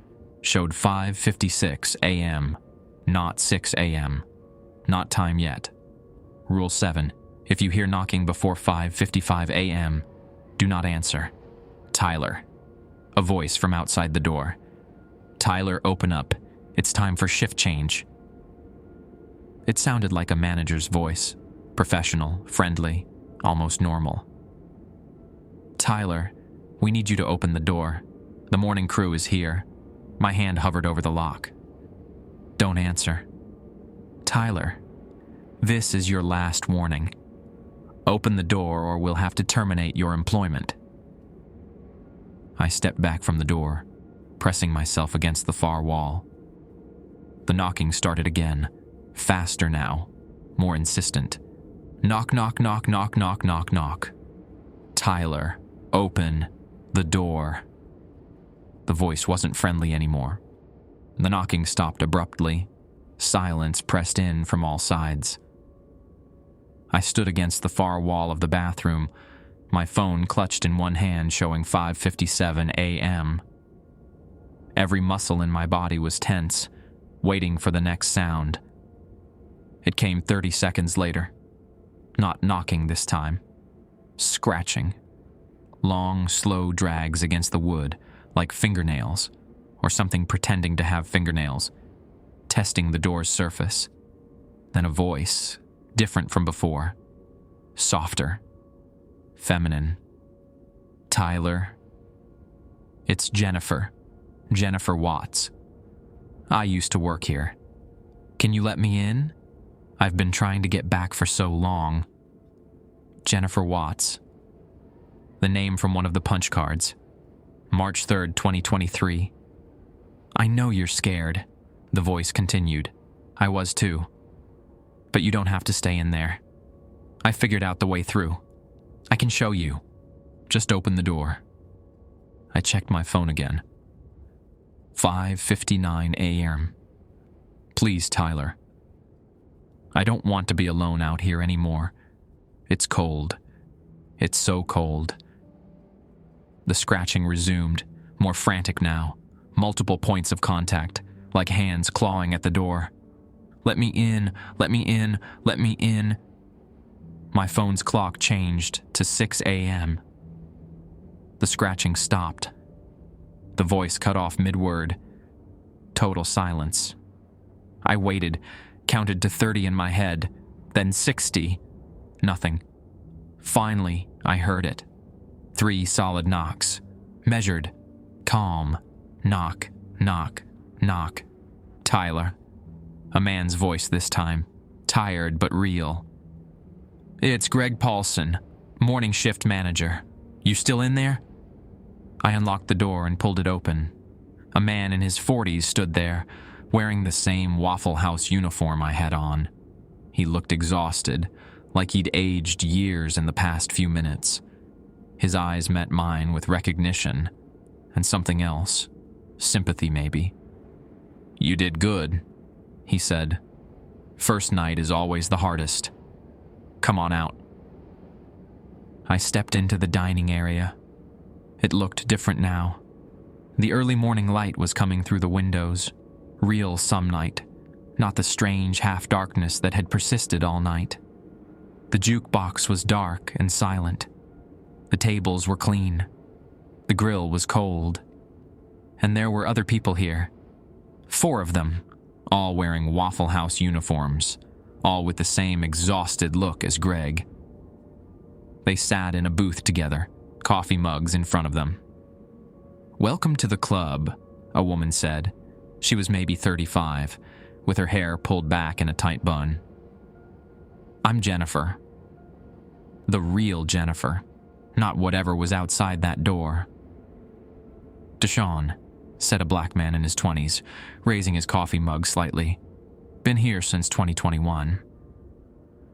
showed 5:56 a.m., not 6 a.m. Not time yet. Rule 7. If you hear knocking before 5:55 a.m., do not answer. Tyler. A voice from outside the door. Tyler, open up. It's time for shift change. It sounded like a manager's voice. Professional, friendly, almost normal. Tyler, we need you to open the door. The morning crew is here. My hand hovered over the lock. Don't answer. Tyler, this is your last warning. Open the door or we'll have to terminate your employment. I stepped back from the door, pressing myself against the far wall. The knocking started again, faster now, more insistent. Knock, knock, knock, knock, knock, knock, knock. Tyler, open the door. The voice wasn't friendly anymore. The knocking stopped abruptly. Silence pressed in from all sides. I stood against the far wall of the bathroom, my phone clutched in one hand showing 5:57 a.m. Every muscle in my body was tense, waiting for the next sound. It came 30 seconds later. Not knocking this time. Scratching. Long, slow drags against the wood, like fingernails, or something pretending to have fingernails, testing the door's surface. Then a voice, different from before. Softer. Feminine. Tyler. It's Jennifer. Jennifer Watts. I used to work here. Can you let me in? I've been trying to get back for so long. Jennifer Watts. The name from one of the punch cards. March 3rd, 2023. I know you're scared, the voice continued. I was too. But you don't have to stay in there. I figured out the way through. I can show you. Just open the door. I checked my phone again. 5:59 a.m. Please, Tyler. I don't want to be alone out here anymore. It's cold. It's so cold. The scratching resumed, more frantic now. Multiple points of contact, like hands clawing at the door. Let me in, let me in, let me in. My phone's clock changed to 6 a.m. The scratching stopped. The voice cut off mid-word. Total silence. I waited, counted to 30 in my head, then 60. Nothing. Finally, I heard it. 3 solid knocks. Measured. Calm. Knock, knock, knock. Tyler. A man's voice this time. Tired but real. It's Greg Paulson, morning shift manager. You still in there? I unlocked the door and pulled it open. A man in his 40s stood there, wearing the same Waffle House uniform I had on. He looked exhausted, like he'd aged years in the past few minutes. His eyes met mine with recognition, and something else. Sympathy, maybe. You did good, he said. First night is always the hardest. Come on out. I stepped into the dining area. It looked different now. The early morning light was coming through the windows. Real some night, not the strange half-darkness that had persisted all night. The jukebox was dark and silent. The tables were clean. The grill was cold. And there were other people here. 4 of them, all wearing Waffle House uniforms, all with the same exhausted look as Greg. They sat in a booth together, coffee mugs in front of them. Welcome to the club, a woman said. She was maybe 35, with her hair pulled back in a tight bun. I'm Jennifer. The real Jennifer, not whatever was outside that door. Deshaun, said a black man in his 20s, raising his coffee mug slightly. Been here since 2021.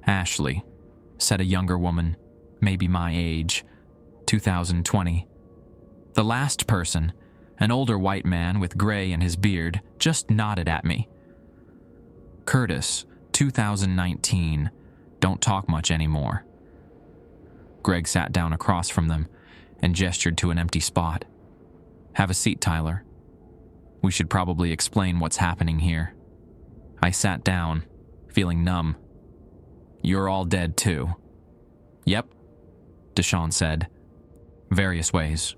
Ashley, said a younger woman, maybe my age, 2020. The last person, an older white man with gray in his beard, just nodded at me. Curtis, 2019. Don't talk much anymore. Greg sat down across from them and gestured to an empty spot. Have a seat, Tyler. We should probably explain what's happening here. I sat down, feeling numb. You're all dead too. Yep, Deshaun said. Various ways.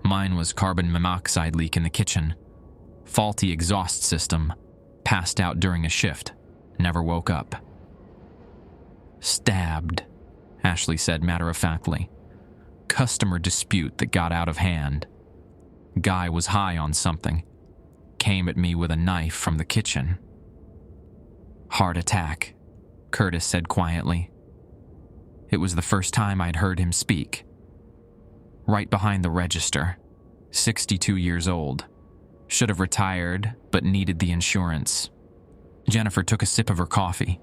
Mine was carbon monoxide leak in the kitchen. Faulty exhaust system. Passed out during a shift. Never woke up. Stabbed, Ashley said matter-of-factly. Customer dispute that got out of hand. Guy was high on something. Came at me with a knife from the kitchen. Heart attack, Curtis said quietly. It was the first time I'd heard him speak. Right behind the register, 62 years old. Should have retired, but needed the insurance. Jennifer took a sip of her coffee.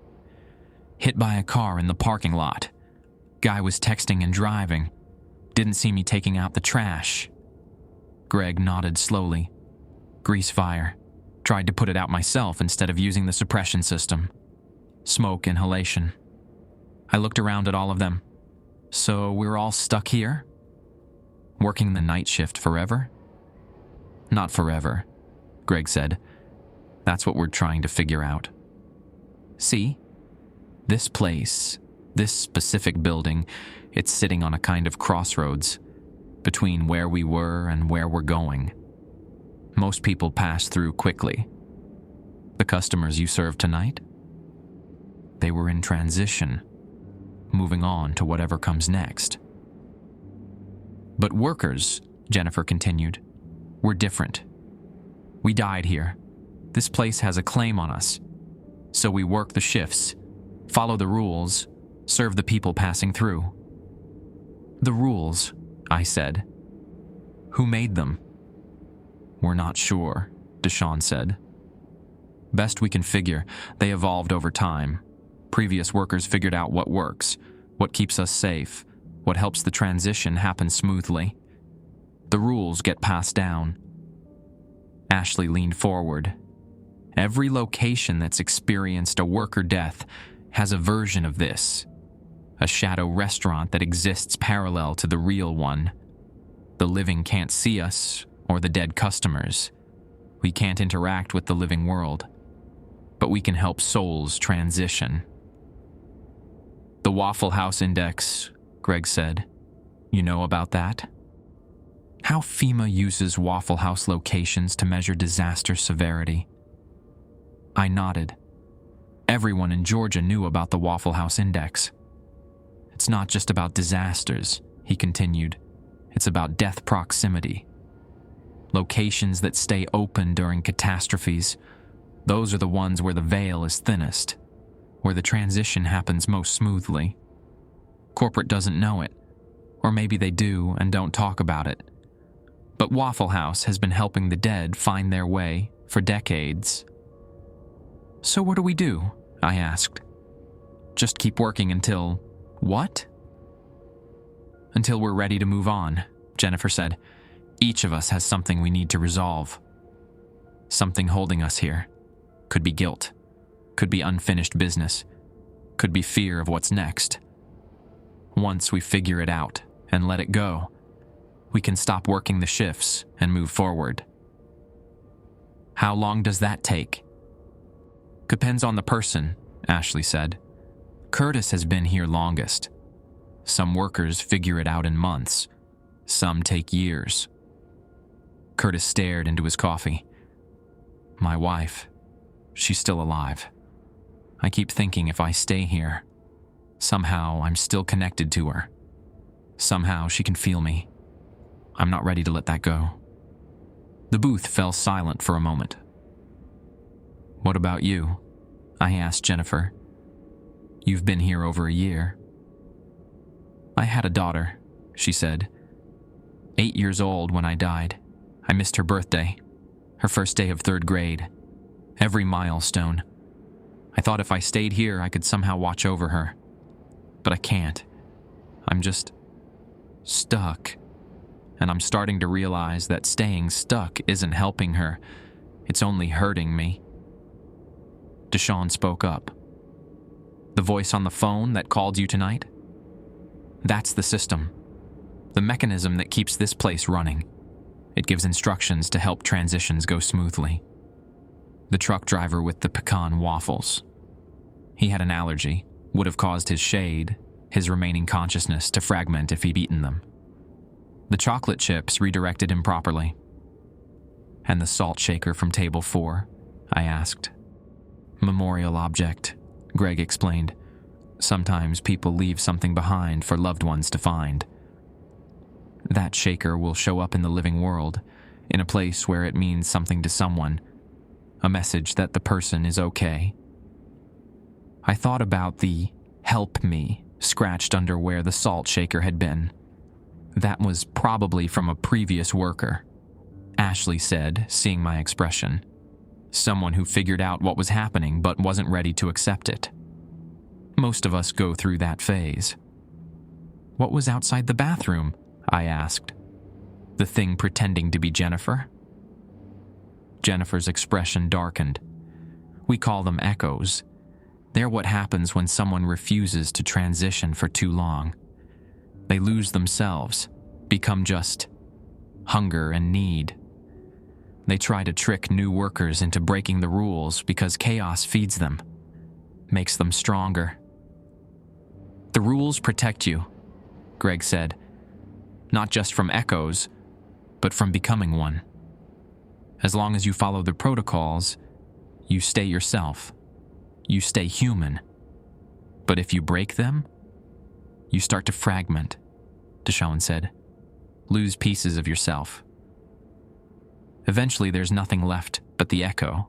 Hit by a car in the parking lot. Guy was texting and driving. Didn't see me taking out the trash. Greg nodded slowly. Grease fire. Tried to put it out myself instead of using the suppression system. Smoke inhalation. I looked around at all of them. So we're all stuck here? Working the night shift forever? Not forever, Greg said. That's what we're trying to figure out. See? This place, this specific building, it's sitting on a kind of crossroads between where we were and where we're going. Most people pass through quickly. The customers you served tonight? They were in transition, moving on to whatever comes next. But workers, Jennifer continued, we're different. We died here. This place has a claim on us. So we work the shifts, follow the rules, serve the people passing through. The rules, I said. Who made them? We're not sure, Deshaun said. Best we can figure, they evolved over time. Previous workers figured out what works, what keeps us safe, what helps the transition happen smoothly. The rules get passed down. Ashley leaned forward. Every location that's experienced a worker death has a version of this. A shadow restaurant that exists parallel to the real one. The living can't see us or the dead customers. We can't interact with the living world, but we can help souls transition. The Waffle House Index, Greg said. You know about that? How FEMA uses Waffle House locations to measure disaster severity. I nodded. Everyone in Georgia knew about the Waffle House Index. It's not just about disasters, he continued. It's about death proximity. Locations that stay open during catastrophes, those are the ones where the veil is thinnest, where the transition happens most smoothly. Corporate doesn't know it, or maybe they do and don't talk about it. But Waffle House has been helping the dead find their way for decades. So what do we do? I asked. Just keep working until... what? Until we're ready to move on, Jennifer said. Each of us has something we need to resolve. Something holding us here. Could be guilt. Could be unfinished business. Could be fear of what's next. Once we figure it out and let it go, we can stop working the shifts and move forward. How long does that take? Depends on the person, Ashley said. Curtis has been here longest. Some workers figure it out in months. Some take years. Curtis stared into his coffee. My wife, she's still alive. I keep thinking if I stay here, somehow I'm still connected to her. Somehow she can feel me. I'm not ready to let that go. The booth fell silent for a moment. What about you? I asked Jennifer. You've been here over a year. I had a daughter, she said. 8 years old when I died. I missed her birthday, her first day of 3rd grade, every milestone. I thought if I stayed here, I could somehow watch over her. But I can't. I'm just stuck. And I'm starting to realize that staying stuck isn't helping her. It's only hurting me. Deshawn spoke up. The voice on the phone that called you tonight? That's the system. The mechanism that keeps this place running. It gives instructions to help transitions go smoothly. The truck driver with the pecan waffles. He had an allergy, would have caused his shade, his remaining consciousness to fragment if he'd eaten them. The chocolate chips redirected him properly. And the salt shaker from table 4? I asked. Memorial object, Greg explained. Sometimes people leave something behind for loved ones to find. That shaker will show up in the living world, in a place where it means something to someone, a message that the person is okay. I thought about the "help me" scratched under where the salt shaker had been. That was probably from a previous worker, Ashley said, seeing my expression. Someone who figured out what was happening but wasn't ready to accept it. Most of us go through that phase. What was outside the bathroom? I asked. The thing pretending to be Jennifer? Jennifer's expression darkened. We call them echoes. They're what happens when someone refuses to transition for too long. They lose themselves, become just hunger and need. They try to trick new workers into breaking the rules because chaos feeds them, makes them stronger. The rules protect you, Greg said, not just from echoes, but from becoming one. As long as you follow the protocols, you stay yourself. You stay human. But if you break them, you start to fragment, Deshawn said. Lose pieces of yourself. Eventually, there's nothing left but the echo.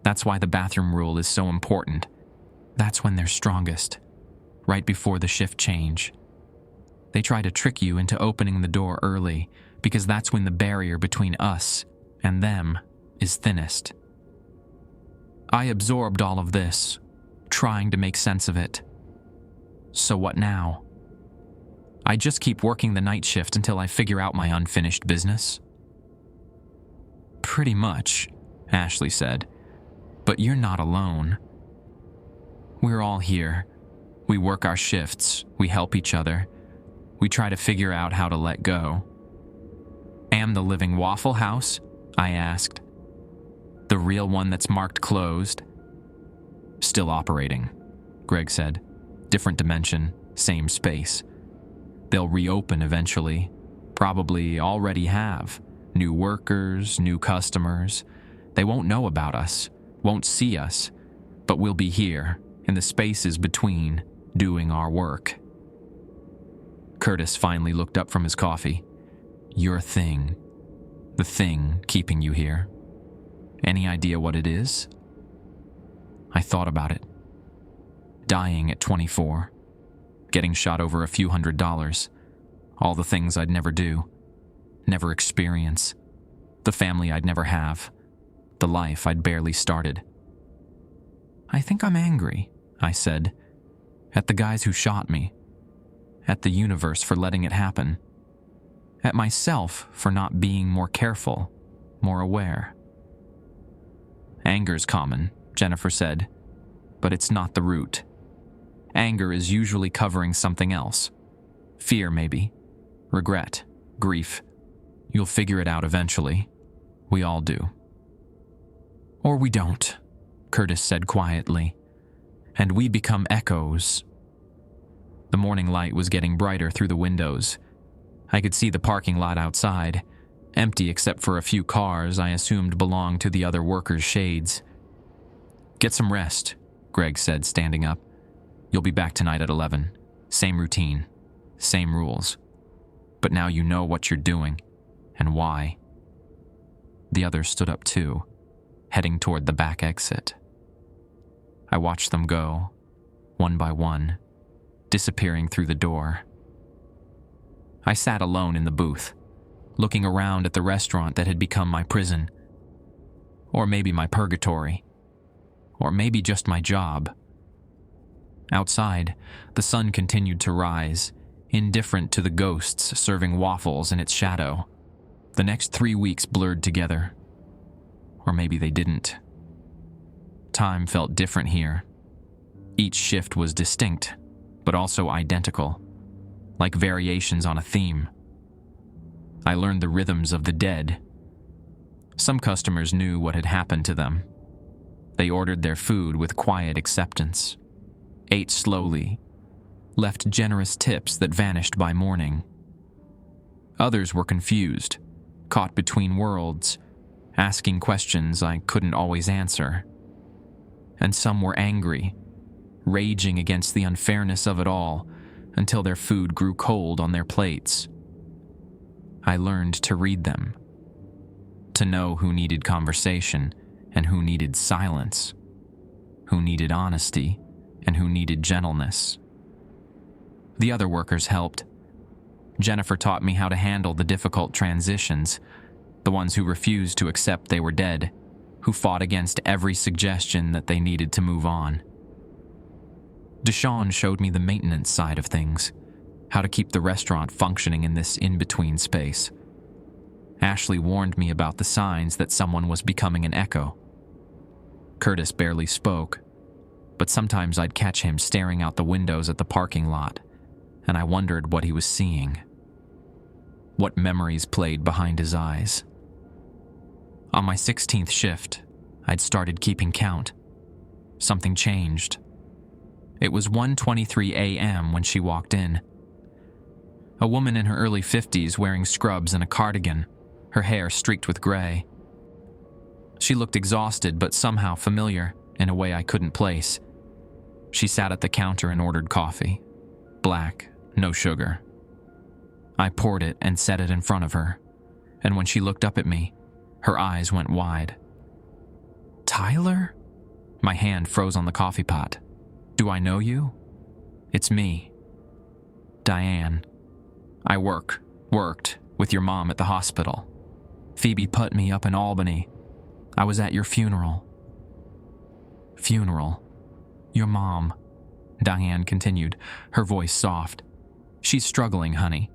That's why the bathroom rule is so important. That's when they're strongest, right before the shift change. They try to trick you into opening the door early because that's when the barrier between us and them is thinnest. I absorbed all of this, trying to make sense of it. So what now? I just keep working the night shift until I figure out my unfinished business. Pretty much, Ashley said. But you're not alone. We're all here. We work our shifts. We help each other. We try to figure out how to let go. Am the living Waffle House? I asked. The real one that's marked closed? Still operating, Greg said. Different dimension, same space. They'll reopen eventually. Probably already have. New workers, new customers. They won't know about us, won't see us, but we'll be here, in the spaces between, doing our work. Curtis finally looked up from his coffee. Your thing. The thing keeping you here. Any idea what it is? I thought about it. Dying at 24. Getting shot over a few $100s. All the things I'd never do. Never experience. The family I'd never have. The life I'd barely started. I think I'm angry, I said. At the guys who shot me. At the universe for letting it happen. At myself for not being more careful, more aware. Anger's common, Jennifer said, but it's not the root. Anger is usually covering something else. Fear, maybe. Regret. Grief. You'll figure it out eventually. We all do. Or we don't, Curtis said quietly. And we become echoes. The morning light was getting brighter through the windows. I could see the parking lot outside, empty except for a few cars I assumed belonged to the other workers' shades. Get some rest, Greg said, standing up. You'll be back tonight at 11. Same routine, same rules. But now you know what you're doing, and why. The others stood up too, heading toward the back exit. I watched them go, one by one, disappearing through the door. I sat alone in the booth, looking around at the restaurant that had become my prison. Or maybe my purgatory. Or maybe just my job. Outside, the sun continued to rise, indifferent to the ghosts serving waffles in its shadow. The next 3 weeks blurred together. Or maybe they didn't. Time felt different here. Each shift was distinct, but also identical, like variations on a theme. I learned the rhythms of the dead. Some customers knew what had happened to them. They ordered their food with quiet acceptance, ate slowly, left generous tips that vanished by morning. Others were confused, caught between worlds, asking questions I couldn't always answer. And some were angry, raging against the unfairness of it all until their food grew cold on their plates. I learned to read them, to know who needed conversation and who needed silence, who needed honesty and who needed gentleness. The other workers helped. Jennifer taught me how to handle the difficult transitions, the ones who refused to accept they were dead, who fought against every suggestion that they needed to move on. Deshawn showed me the maintenance side of things, how to keep the restaurant functioning in this in-between space. Ashley warned me about the signs that someone was becoming an echo. Curtis barely spoke, but sometimes I'd catch him staring out the windows at the parking lot, and I wondered what he was seeing. What memories played behind his eyes. On my 16th shift, I'd started keeping count. Something changed. It was 1:23 a.m. when she walked in. A woman in her early 50s wearing scrubs and a cardigan, her hair streaked with gray. She looked exhausted but somehow familiar in a way I couldn't place. She sat at the counter and ordered coffee. Black, no sugar. I poured it and set it in front of her, and when she looked up at me, her eyes went wide. Tyler? My hand froze on the coffee pot. Do I know you? It's me. Diane. I worked with your mom at the hospital. Phoebe put me up in Albany. I was at your funeral. Funeral? Your mom, Diane continued, her voice soft. She's struggling, honey.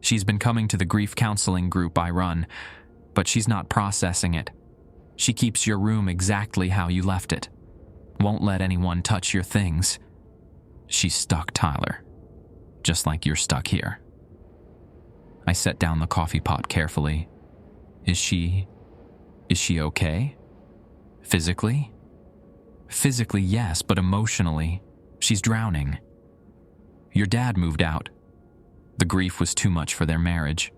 She's been coming to the grief counseling group I run, but she's not processing it. She keeps your room exactly how you left it. Won't let anyone touch your things. She's stuck, Tyler. Just like you're stuck here. I set down the coffee pot carefully. Is she okay? Physically? Physically, yes, but emotionally, she's drowning. Your dad moved out. The grief was too much for their marriage.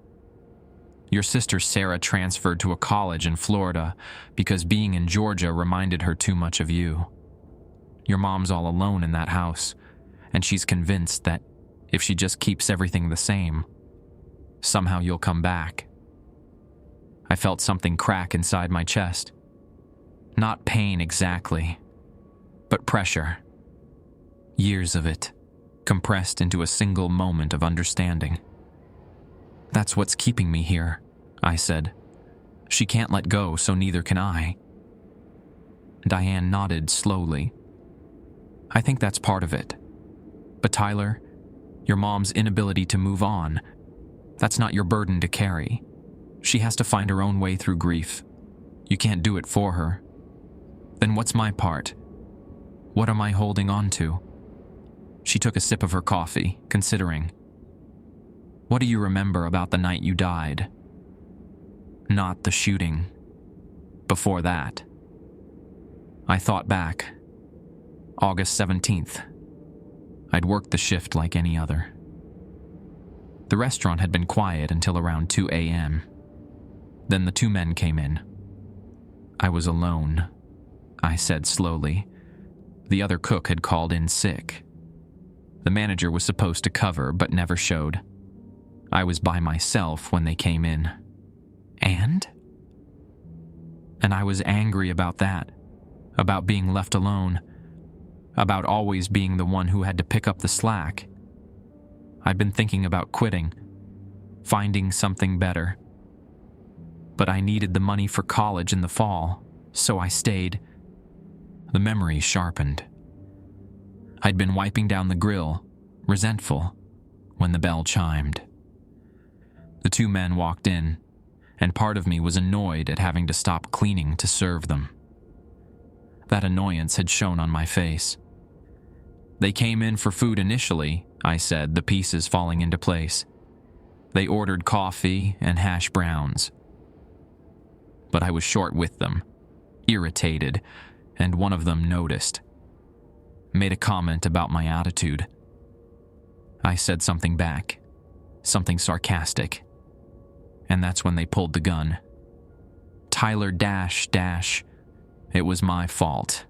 Your sister Sarah transferred to a college in Florida because being in Georgia reminded her too much of you. Your mom's all alone in that house, and she's convinced that if she just keeps everything the same, somehow you'll come back. I felt something crack inside my chest. Not pain exactly, but pressure. Years of it, compressed into a single moment of understanding. That's what's keeping me here, I said. She can't let go, so neither can I. Diane nodded slowly. I think that's part of it. But Tyler, your mom's inability to move on, that's not your burden to carry. She has to find her own way through grief. You can't do it for her. Then what's my part? What am I holding on to? She took a sip of her coffee, considering. What do you remember about the night you died? Not the shooting. Before that. I thought back. August 17th. I'd worked the shift like any other. The restaurant had been quiet until around 2 a.m. Then the two men came in. I was alone, I said slowly. The other cook had called in sick. The manager was supposed to cover, but never showed. I was by myself when they came in. And I was angry about that, about being left alone, about always being the one who had to pick up the slack. I'd been thinking about quitting, finding something better. But I needed the money for college in the fall, so I stayed. The memory sharpened. I'd been wiping down the grill, resentful, when the bell chimed. The two men walked in, and part of me was annoyed at having to stop cleaning to serve them. That annoyance had shown on my face. They came in for food initially, I said, the pieces falling into place. They ordered coffee and hash browns. But I was short with them, irritated, and one of them noticed. Made a comment about my attitude. I said something back, something sarcastic. And that's when they pulled the gun. Tyler dash. It was my fault.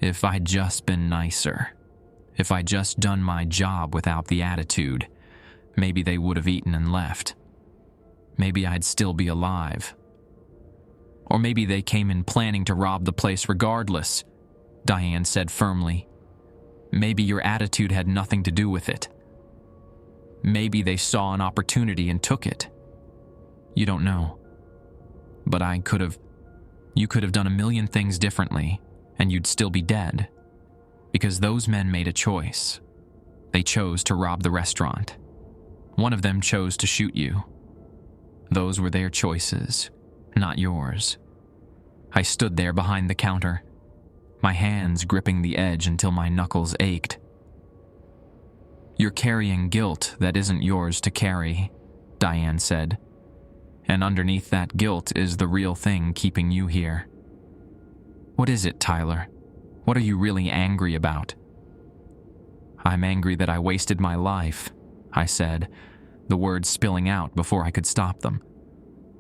If I'd just been nicer, if I'd just done my job without the attitude, maybe they would have eaten and left. Maybe I'd still be alive. Or maybe they came in planning to rob the place regardless, Diane said firmly. Maybe your attitude had nothing to do with it. Maybe they saw an opportunity and took it. You don't know. But you could have done a million things differently, and you'd still be dead. Because those men made a choice. They chose to rob the restaurant. One of them chose to shoot you. Those were their choices, not yours. I stood there behind the counter, my hands gripping the edge until my knuckles ached. You're carrying guilt that isn't yours to carry, Diane said. And underneath that guilt is the real thing keeping you here. What is it, Tyler? What are you really angry about? I'm angry that I wasted my life, I said, the words spilling out before I could stop them.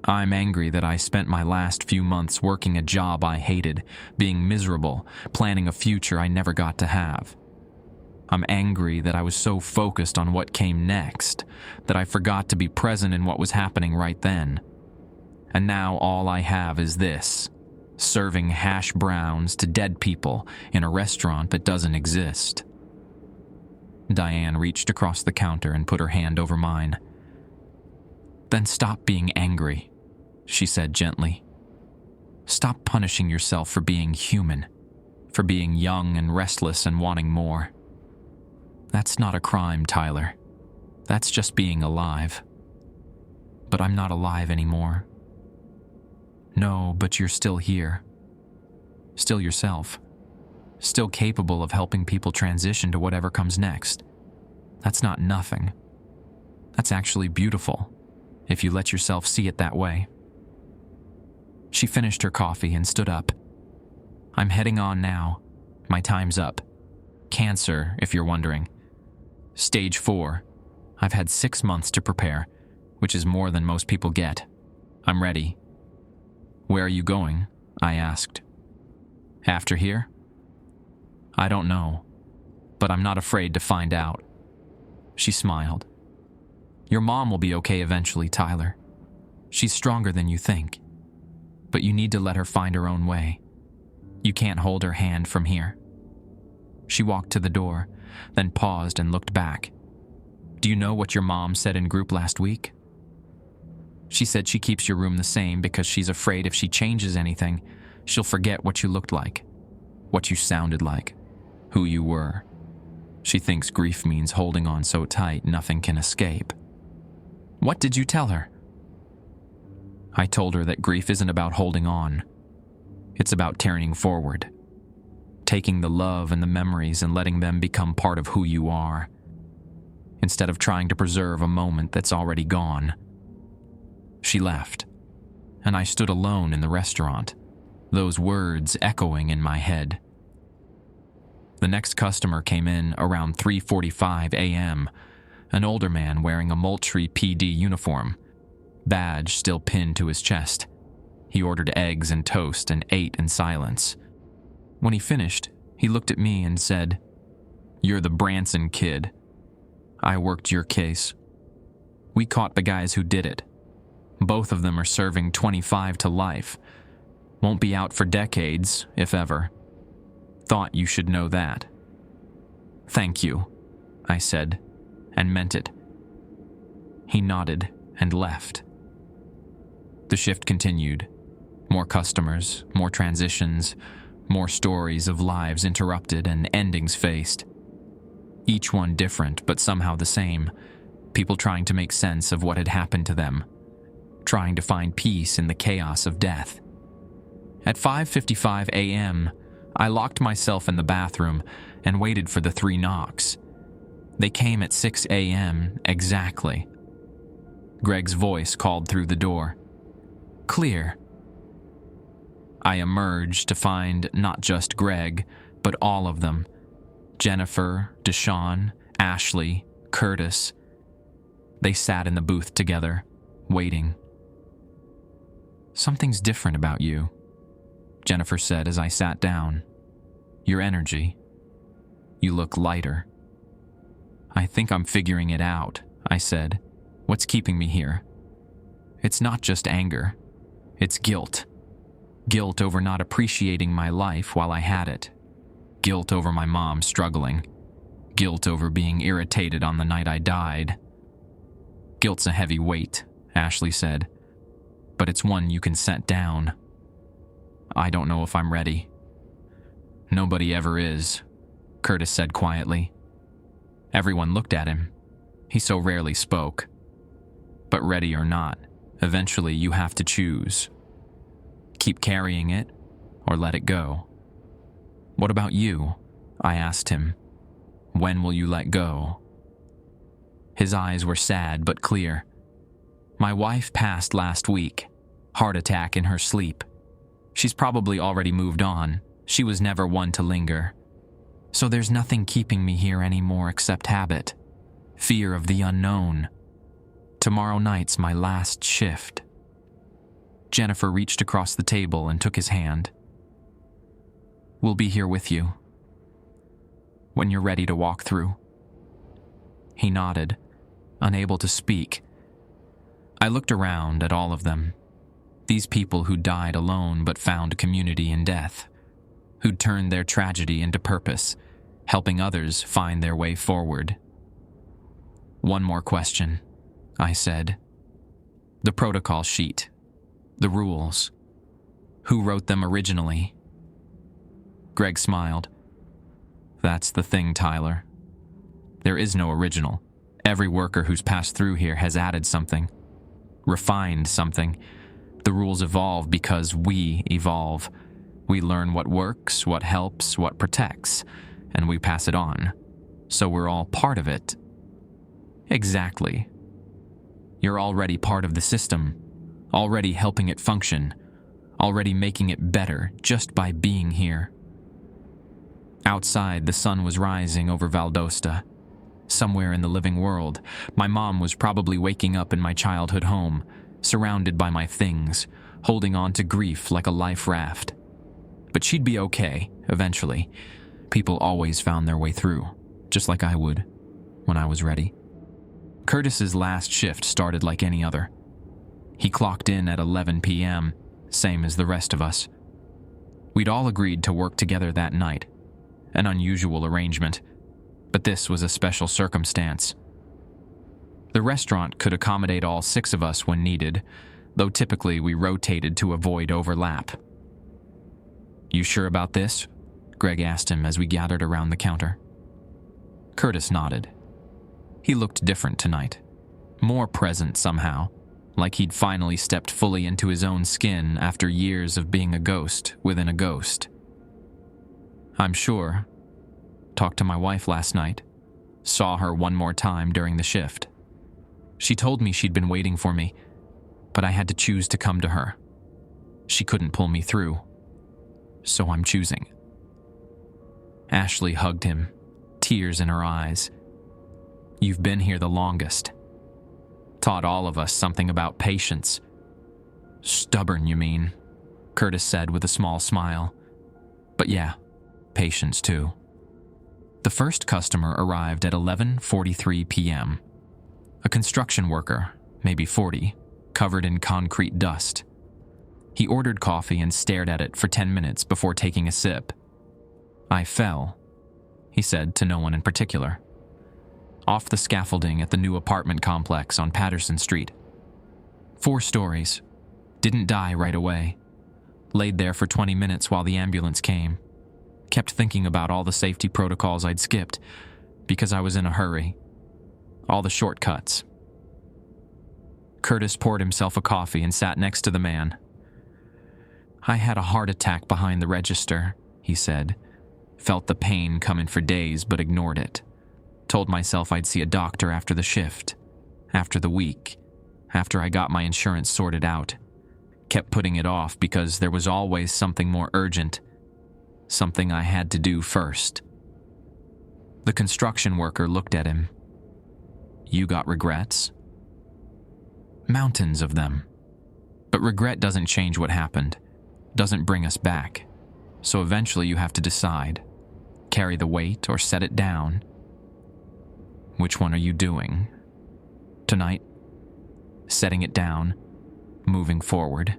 I'm angry that I spent my last few months working a job I hated, being miserable, planning a future I never got to have. I'm angry that I was so focused on what came next that I forgot to be present in what was happening right then. And now all I have is this, serving hash browns to dead people in a restaurant that doesn't exist. Diane reached across the counter and put her hand over mine. Then stop being angry, she said gently. Stop punishing yourself for being human, for being young and restless and wanting more. That's not a crime, Tyler. That's just being alive. But I'm not alive anymore. No, but you're still here. Still yourself. Still capable of helping people transition to whatever comes next. That's not nothing. That's actually beautiful, if you let yourself see it that way. She finished her coffee and stood up. I'm heading on now. My time's up. Cancer, if you're wondering. Stage 4. I've had 6 months to prepare, which is more than most people get. I'm ready. Where are you going? I asked. After here? I don't know, but I'm not afraid to find out. She smiled. Your mom will be okay eventually, Tyler. She's stronger than you think, but you need to let her find her own way. You can't hold her hand from here. She walked to the door, then paused and looked back. Do you know what your mom said in group last week? She said she keeps your room the same because she's afraid if she changes anything, she'll forget what you looked like, what you sounded like, who you were. She thinks grief means holding on so tight nothing can escape. What did you tell her? I told her that grief isn't about holding on. It's about turning forward. Taking the love and the memories and letting them become part of who you are, instead of trying to preserve a moment that's already gone. She left, and I stood alone in the restaurant, those words echoing in my head. The next customer came in around 3:45 a.m., an older man wearing a Moultrie PD uniform, badge still pinned to his chest. He ordered eggs and toast and ate in silence. When he finished, he looked at me and said, "You're the Branson kid. I worked your case. We caught the guys who did it. Both of them are serving 25 to life. Won't be out for decades, if ever. Thought you should know that." "Thank you," I said, and meant it. He nodded and left. The shift continued. More customers, more transitions, more stories of lives interrupted and endings faced. Each one different, but somehow the same. People trying to make sense of what had happened to them, trying to find peace in the chaos of death. At 5:55 a.m., I locked myself in the bathroom and waited for the 3 knocks. They came at 6 a.m. exactly. Greg's voice called through the door. "Clear." I emerged to find not just Greg, but all of them. Jennifer, Deshawn, Ashley, Curtis. They sat in the booth together, waiting. "Something's different about you," Jennifer said as I sat down. "Your energy. You look lighter." "I think I'm figuring it out," I said. "What's keeping me here? It's not just anger. It's guilt. Guilt over not appreciating my life while I had it. Guilt over my mom struggling. Guilt over being irritated on the night I died." "Guilt's a heavy weight," Ashley said, "but it's one you can set down." "I don't know if I'm ready." "Nobody ever is," Curtis said quietly. Everyone looked at him. He so rarely spoke. "But ready or not, eventually you have to choose. Keep carrying it, or let it go." "What about you?" I asked him. "When will you let go?" His eyes were sad but clear. "My wife passed last week. Heart attack in her sleep. She's probably already moved on. She was never one to linger. So there's nothing keeping me here anymore except habit. Fear of the unknown. Tomorrow night's my last shift." Jennifer reached across the table and took his hand. "We'll be here with you. When you're ready to walk through." He nodded, unable to speak. I looked around at all of them. These people who died alone but found community in death, who'd turned their tragedy into purpose, helping others find their way forward. "One more question," I said. "The protocol sheet. The rules. Who wrote them originally?" Greg smiled. "That's the thing, Tyler. There is no original. Every worker who's passed through here has added something, refined something. The rules evolve because we evolve. We learn what works, what helps, what protects, and we pass it on. So we're all part of it. Exactly. You're already part of the system, already helping it function, already making it better just by being here. Outside, the sun was rising over Valdosta. Somewhere in the living world, my mom was probably waking up in my childhood home, surrounded by my things, holding on to grief like a life raft. But she'd be okay, eventually. People always found their way through, just like I would, when I was ready. Curtis's last shift started like any other. He clocked in at 11 p.m., same as the rest of us. We'd all agreed to work together that night, an unusual arrangement, but this was a special circumstance. The restaurant could accommodate all 6 of us when needed, though typically we rotated to avoid overlap. "You sure about this?" Greg asked him as we gathered around the counter. Curtis nodded. He looked different tonight, more present somehow, like he'd finally stepped fully into his own skin after years of being a ghost within a ghost. "I'm sure. Talked to my wife last night. Saw her one more time during the shift. She told me she'd been waiting for me, but I had to choose to come to her. She couldn't pull me through, so I'm choosing." Ashley hugged him, tears in her eyes. "You've been here the longest. Taught all of us something about patience." "Stubborn, you mean?" Curtis said with a small smile. "But yeah, patience too." The first customer arrived at 11:43 p.m. A construction worker, maybe 40, covered in concrete dust. He ordered coffee and stared at it for 10 minutes before taking a sip. "I fell," he said to no one in particular, "off the scaffolding at the new apartment complex on Patterson Street. 4 stories. Didn't die right away. Laid there for 20 minutes while the ambulance came. Kept thinking about all the safety protocols I'd skipped because I was in a hurry. All the shortcuts." Curtis poured himself a coffee and sat next to the man. "I had a heart attack behind the register," he said. "Felt the pain coming for days but ignored it. Told myself I'd see a doctor after the shift, after the week, after I got my insurance sorted out. Kept putting it off because there was always something more urgent, something I had to do first." The construction worker looked at him. "You got regrets?" "Mountains of them. But regret doesn't change what happened, doesn't bring us back. So eventually you have to decide. Carry the weight or set it down." "Which one are you doing?" "Tonight. Setting it down, moving forward."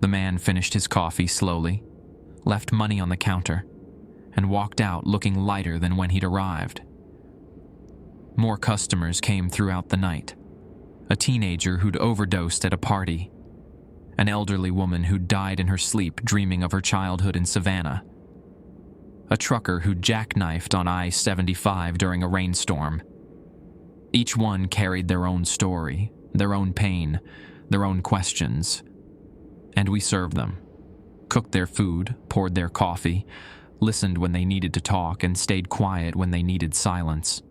The man finished his coffee slowly, left money on the counter, and walked out looking lighter than when he'd arrived. More customers came throughout the night. A teenager who'd overdosed at a party. An elderly woman who'd died in her sleep dreaming of her childhood in Savannah. A trucker who'd jackknifed on I-75 during a rainstorm. Each one carried their own story, their own pain, their own questions. And we served them. Cooked their food, poured their coffee, listened when they needed to talk, and stayed quiet when they needed silence.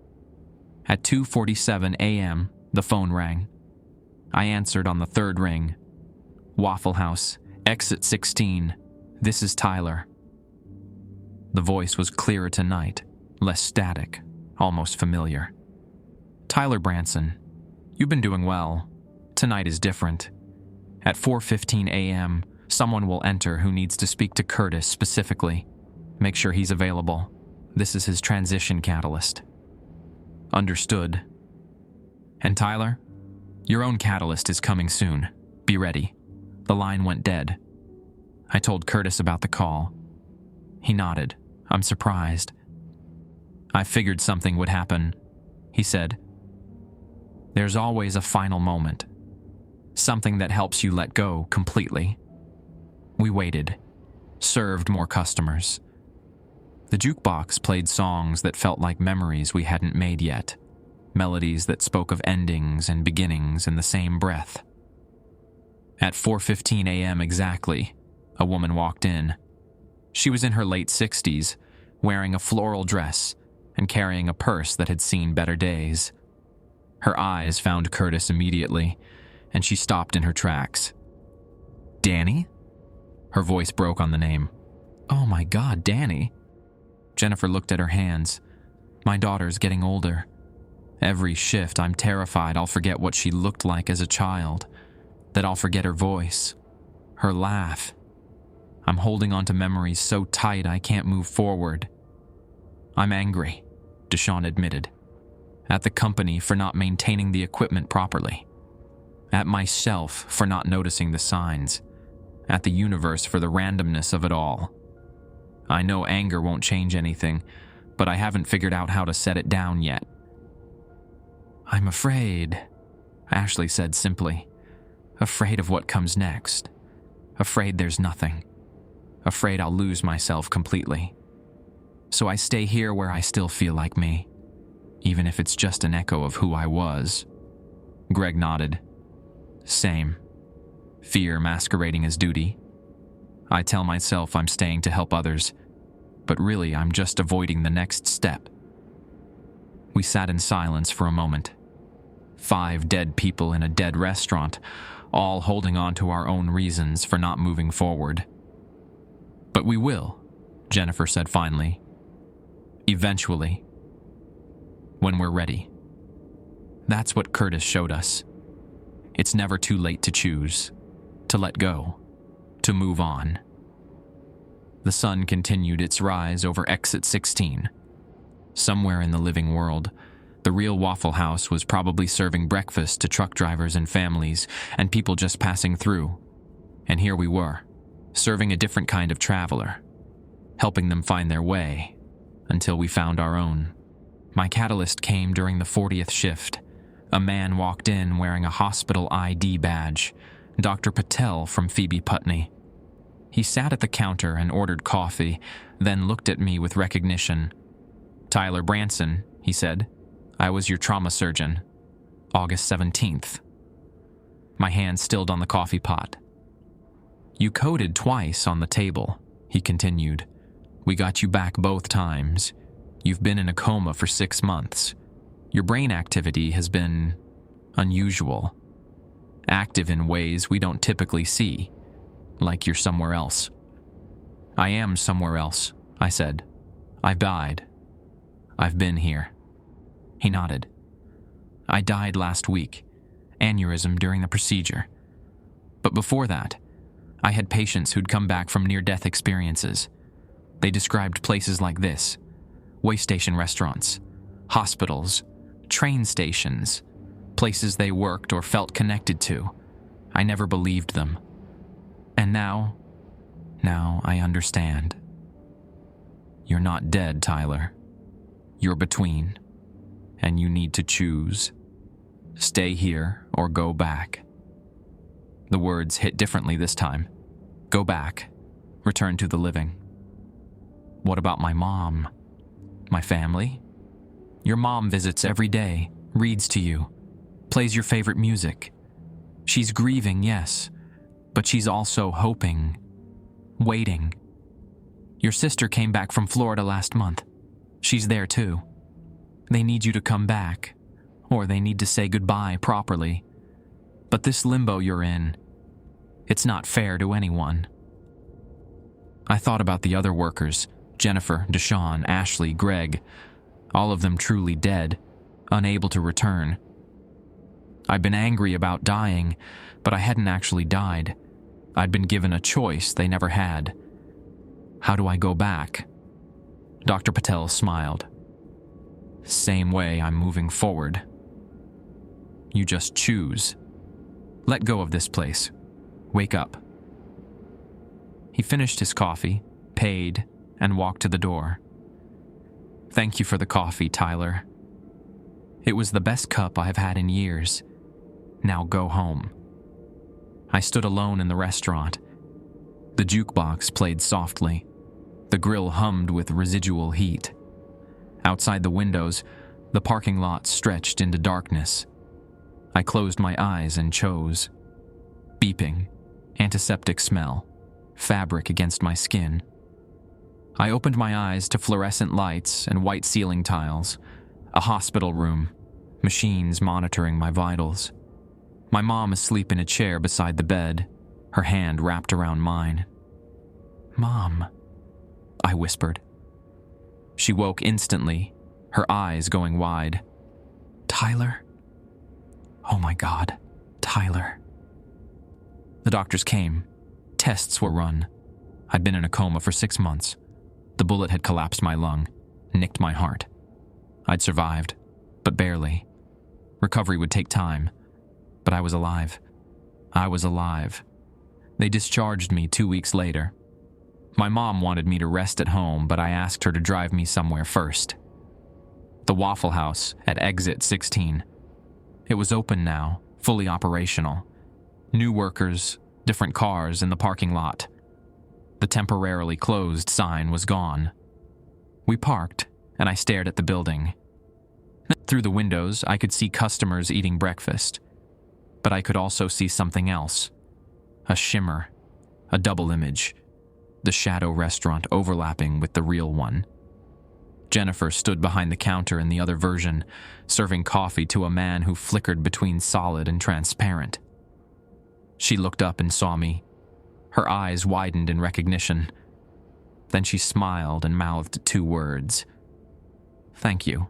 At 2:47 a.m., the phone rang. I answered on the 3rd ring. "Waffle House, exit 16. This is Tyler." The voice was clearer tonight, less static, almost familiar. "Tyler Branson, you've been doing well. Tonight is different. At 4:15 a.m., someone will enter who needs to speak to Curtis specifically. Make sure he's available. This is his transition catalyst." "Understood." "And Tyler, your own catalyst is coming soon. Be ready." The line went dead. I told Curtis about the call. He nodded. I'm surprised. "I figured something would happen," he said. "There's always a final moment. Something that helps you let go completely." We waited, served more customers. The jukebox played songs that felt like memories we hadn't made yet, melodies that spoke of endings and beginnings in the same breath. At 4:15 a.m. exactly, a woman walked in. She was in her late 60s, wearing a floral dress and carrying a purse that had seen better days. Her eyes found Curtis immediately, and she stopped in her tracks. "Danny?" Her voice broke on the name. "Oh my God, Danny." Jennifer looked at her hands. "My daughter's getting older. Every shift, I'm terrified I'll forget what she looked like as a child, that I'll forget her voice, her laugh. I'm holding on to memories so tight I can't move forward." "I'm angry," Deshawn admitted. "At the company for not maintaining the equipment properly. At myself for not noticing the signs. At the universe for the randomness of it all. I know anger won't change anything, but I haven't figured out how to set it down yet." "I'm afraid," Ashley said simply. "Afraid of what comes next. Afraid there's nothing. Afraid I'll lose myself completely. So I stay here where I still feel like me, even if it's just an echo of who I was." Greg nodded. "Same. Fear masquerading as duty. I tell myself I'm staying to help others, but really I'm just avoiding the next step." We sat in silence for a moment. 5 dead people in a dead restaurant, all holding on to our own reasons for not moving forward. "But we will," Jennifer said finally. "Eventually. When we're ready." That's what Curtis showed us. It's never too late to choose, to let go, to move on. The sun continued its rise over exit 16. Somewhere in the living world, the real Waffle House was probably serving breakfast to truck drivers and families and people just passing through. And here we were, serving a different kind of traveler, helping them find their way until we found our own. My catalyst came during the 40th shift. A man walked in wearing a hospital ID badge, Dr. Patel from Phoebe Putney. He sat at the counter and ordered coffee, then looked at me with recognition. "Tyler Branson," he said. "I was your trauma surgeon. August 17th. My hand stilled on the coffee pot. "You coded twice on the table," he continued. "We got you back both times. You've been in a coma for 6 months. Your brain activity has been unusual. Active in ways we don't typically see, like you're somewhere else." "I am somewhere else," I said. "I've died. I've been here." He nodded. "I died last week, aneurysm during the procedure. But before that, I had patients who'd come back from near-death experiences. They described places like this: way station restaurants, hospitals, train stations, places they worked or felt connected to. I never believed them. And now I understand. You're not dead, Tyler. You're between, and you need to choose. Stay here or go back." The words hit differently this time. Go back. Return to the living. "What about my mom? My family? Your mom visits every day, reads to you, plays your favorite music. She's grieving, yes, but she's also hoping, waiting. Your sister came back from Florida last month. She's there too. They need you to come back, or they need to say goodbye properly. But this limbo you're in, it's not fair to anyone." I thought about the other workers, Jennifer, Deshawn, Ashley, Greg, all of them truly dead, unable to return. I'd been angry about dying, but I hadn't actually died. I'd been given a choice they never had. How do I go back? Dr. Patel smiled. "Same way I'm moving forward. You just choose. Let go of this place. Wake up." He finished his coffee, paid, and walked to the door. "Thank you for the coffee, Tyler. It was the best cup I've had in years. Now go home." I stood alone in the restaurant. The jukebox played softly. The grill hummed with residual heat. Outside the windows, the parking lot stretched into darkness. I closed my eyes and chose. Beeping, antiseptic smell, fabric against my skin. I opened my eyes to fluorescent lights and white ceiling tiles, a hospital room, machines monitoring my vitals. My mom asleep in a chair beside the bed, her hand wrapped around mine. "Mom," I whispered. She woke instantly, her eyes going wide. "Tyler?" Oh my God, Tyler. The doctors came. Tests were run. I'd been in a coma for 6 months. The bullet had collapsed my lung, nicked my heart. I'd survived, but barely. Recovery would take time, but I was alive. I was alive. They discharged me 2 weeks later. My mom wanted me to rest at home, but I asked her to drive me somewhere first. The Waffle House at exit 16. It was open now, fully operational. New workers, different cars in the parking lot. The temporarily closed sign was gone. We parked, and I stared at the building. Through the windows, I could see customers eating breakfast. But I could also see something else. A shimmer, a double image. The shadow restaurant overlapping with the real one. Jennifer stood behind the counter in the other version, serving coffee to a man who flickered between solid and transparent. She looked up and saw me. Her eyes widened in recognition. Then she smiled and mouthed 2 words. "Thank you."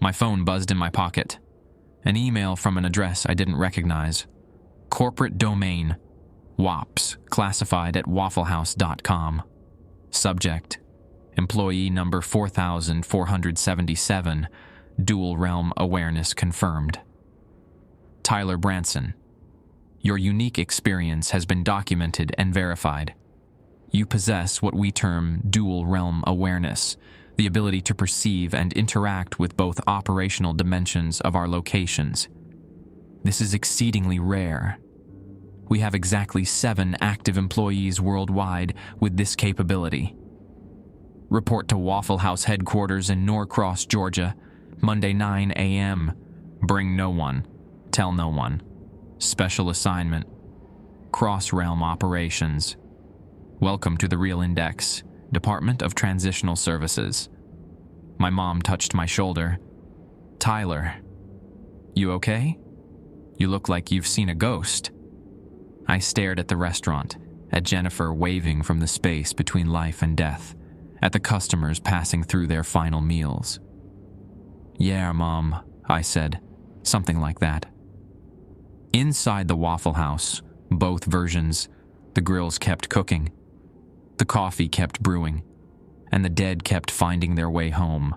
My phone buzzed in my pocket. An email from an address I didn't recognize. Corporate domain. WAPS, classified at wafflehouse.com. Subject: Employee number 4477, dual realm awareness confirmed. Tyler Branson. Your unique experience has been documented and verified. You possess what we term dual realm awareness, the ability to perceive and interact with both operational dimensions of our locations. This is exceedingly rare. We have exactly 7 active employees worldwide with this capability. Report to Waffle House headquarters in Norcross, Georgia, Monday 9 a.m. Bring no one. Tell no one. Special assignment. Cross-realm operations. Welcome to the Real Index, Department of Transitional Services. My mom touched my shoulder. "Tyler, you okay? You look like you've seen a ghost." I stared at the restaurant, at Jennifer waving from the space between life and death, at the customers passing through their final meals. "Yeah, Mom," I said, something like that. Inside the Waffle House, both versions, the grills kept cooking. The coffee kept brewing, and the dead kept finding their way home.